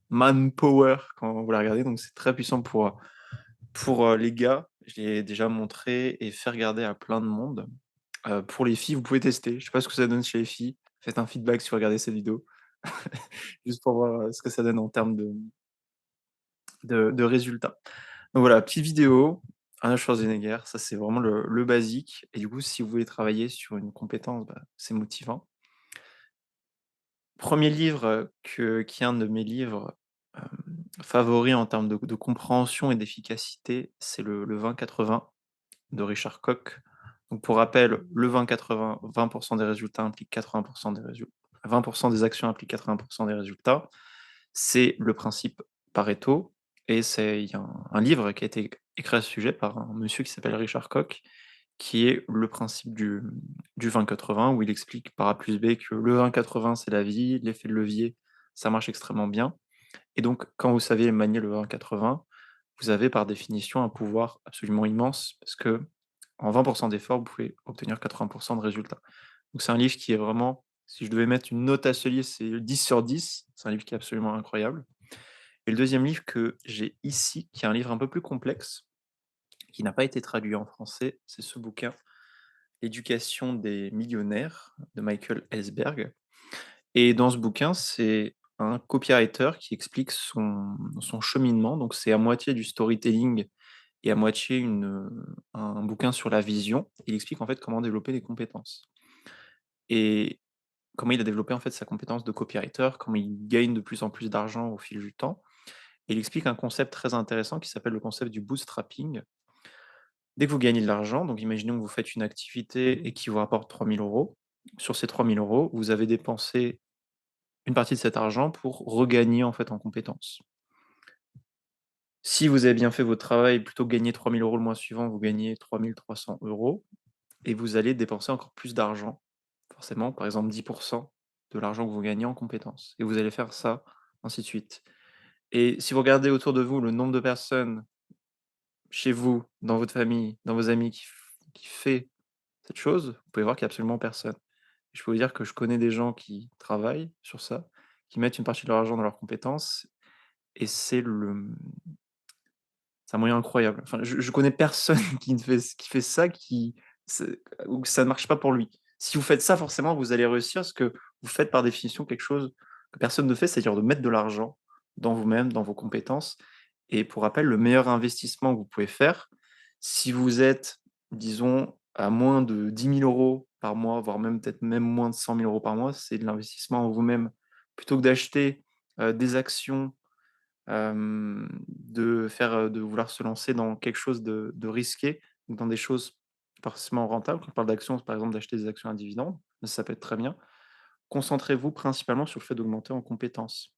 manpower quand vous la regardez. Donc c'est très puissant pour les gars. Je l'ai déjà montré et fait regarder à plein de monde. Pour les filles, vous pouvez tester. Je sais pas ce que ça donne chez les filles. Faites un feedback si vous regardez cette vidéo, juste pour voir, ce que ça donne en termes de résultats. Donc voilà, petite vidéo, Arnold Schwarzenegger, ça c'est vraiment le basique et du coup, si vous voulez travailler sur une compétence, bah, c'est motivant. Premier livre, qui est un de mes livres, favoris en termes de compréhension et d'efficacité, c'est le 20-80 de Richard Koch. Donc pour rappel, le 20-80, 20 des résultats impliquent 80 des résultats. 20 des actions impliquent 80 des résultats. C'est le principe Pareto et il y a un livre qui a été écrit à ce sujet par un monsieur qui s'appelle Richard Koch, qui est le principe du 20-80 où il explique par A plus B que le 20-80 c'est la vie, l'effet de levier, ça marche extrêmement bien et donc quand vous savez manier le 20-80, vous avez par définition un pouvoir absolument immense parce que en 20 d'efforts, vous pouvez obtenir 80 de résultats. Donc c'est un livre qui est vraiment, si je devais mettre une note à ce livre, c'est 10 sur 10. C'est un livre qui est absolument incroyable. Et le deuxième livre que j'ai ici, qui est un livre un peu plus complexe, qui n'a pas été traduit en français, c'est ce bouquin, L'éducation des millionnaires de Michael Ellsberg. Et dans ce bouquin, c'est un copywriter qui explique son cheminement. Donc c'est à moitié du storytelling et à moitié un bouquin sur la vision. Il explique en fait comment développer des compétences et comment il a développé en fait sa compétence de copywriter, comment il gagne de plus en plus d'argent au fil du temps. Et il explique un concept très intéressant qui s'appelle le concept du bootstrapping. Dès que vous gagnez de l'argent, donc imaginons que vous faites une activité et qui vous rapporte 3 000 €. Sur ces 3 000 €, vous avez dépensé une partie de cet argent pour regagner en fait en compétences. Si vous avez bien fait votre travail, plutôt que gagner 3 000 € le mois suivant, vous gagnez 3 300 €. et vous allez dépenser encore plus d'argent, forcément, par exemple 10 de l'argent que vous gagnez en compétences et vous allez faire ça, ainsi de suite. Et si vous regardez autour de vous le nombre de personnes chez vous, dans votre famille, dans vos amis qui fait cette chose, vous pouvez voir qu'il y a absolument personne. Je peux vous dire que je connais des gens qui travaillent sur ça, qui mettent une partie de leur argent dans leurs compétences et c'est un moyen incroyable. Enfin, je connais personne qui fait ça, ou que ça ne marche pas pour lui. Si vous faites ça, forcément, vous allez réussir parce que vous faites par définition quelque chose que personne ne fait, c'est-à-dire de mettre de l'argent dans vous-même, dans vos compétences. Et pour rappel, le meilleur investissement que vous pouvez faire, si vous êtes, disons, à moins de 10 000 € par mois, voire même peut-être même moins de 100 000 € par mois, c'est de l'investissement en vous-même. Plutôt que d'acheter des actions, de vouloir se lancer dans quelque chose de risqué, ou dans des choses pas forcément rentables. Quand on parle d'actions, par exemple d'acheter des actions à dividendes, ça peut être très bien. Concentrez-vous principalement sur le fait d'augmenter en compétences.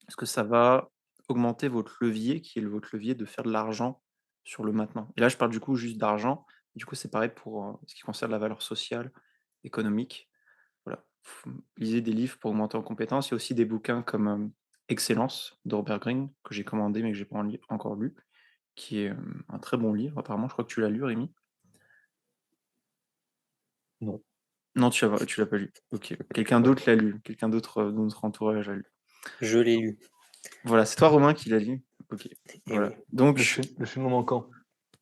Parce que ça va augmenter votre levier, qui est votre levier de faire de l'argent sur le maintenant. Et là, je parle du coup juste d'argent. Du coup, c'est pareil pour ce qui concerne la valeur sociale, économique. Voilà. Lisez des livres pour augmenter en compétences. Il y a aussi des bouquins comme Excellence de Robert Greene, que j'ai commandé mais que j'ai pas encore lu, qui est un très bon livre apparemment. Je crois que tu l'as lu, Rémi? Non. Non, tu l'as pas lu. Ok. Quelqu'un d'autre l'a lu. Quelqu'un d'autre de notre entourage l'a lu. Je l'ai lu. Voilà, c'est toi, Romain, qui l'a lu? Ok. Et oui. Voilà. Donc, Le film manquant.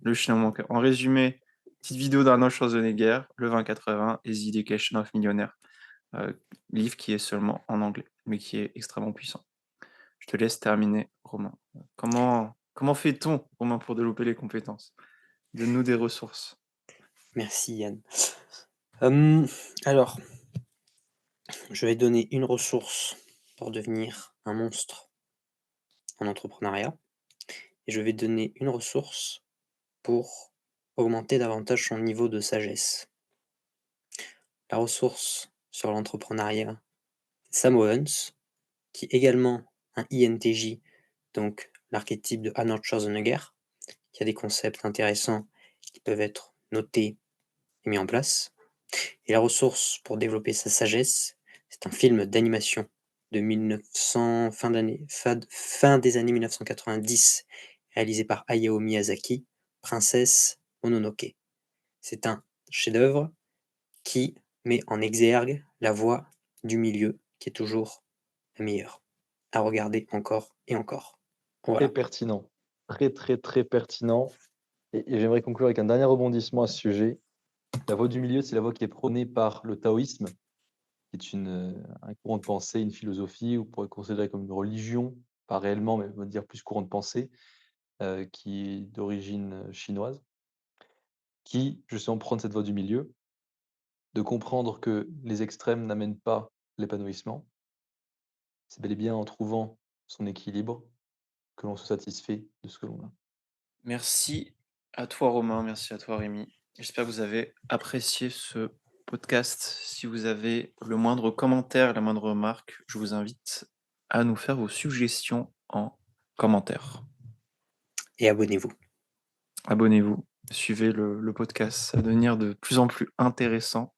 le chien manquant. En résumé, petite vidéo d'Arnold Schwarzenegger, le 2080 et The Education of Millionaire. Euh, Livre qui est seulement en anglais, mais qui est extrêmement puissant. Je te laisse terminer, Romain. Comment fait-on, Romain, pour développer les compétences? Donne-nous des ressources. Merci Yann. Alors, je vais donner une ressource pour devenir un monstre en entrepreneuriat et je vais donner une ressource pour augmenter davantage son niveau de sagesse. La ressource sur l'entrepreneuriat, c'est Sam Owens, qui est également un INTJ, donc l'archétype de Arnold Schwarzenegger, qui a des concepts intéressants qui peuvent être notés et mis en place. Et la ressource pour développer sa sagesse, c'est un film d'animation de 1900, fin des années 1990, réalisé par Hayao Miyazaki, Princesse Mononoke. C'est un chef-d'œuvre qui met en exergue la voie du milieu, qui est toujours la meilleure, à regarder encore et encore. Très Voilà. pertinent. Très, très, très pertinent. Et j'aimerais conclure avec un dernier rebondissement à ce sujet. La voie du milieu, c'est la voie qui est prônée par le taoïsme, qui est un courant de pensée, une philosophie, ou on pourrait considérer comme une religion, pas réellement, mais on va dire plus courant de pensée, qui est d'origine chinoise, qui justement prône cette voie du milieu, de comprendre que les extrêmes n'amènent pas l'épanouissement. C'est bel et bien en trouvant son équilibre que l'on se satisfait de ce que l'on a. Merci à toi, Romain. Merci à toi, Rémi. J'espère que vous avez apprécié ce podcast. Si vous avez le moindre commentaire, la moindre remarque, je vous invite à nous faire vos suggestions en commentaire. Et abonnez-vous. Abonnez-vous, suivez le podcast, ça va devenir de plus en plus intéressant,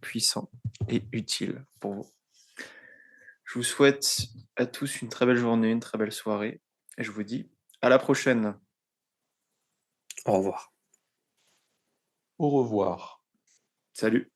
puissant et utile pour vous. Je vous souhaite à tous une très belle journée, une très belle soirée, et je vous dis à la prochaine. Au revoir. Au revoir. Salut!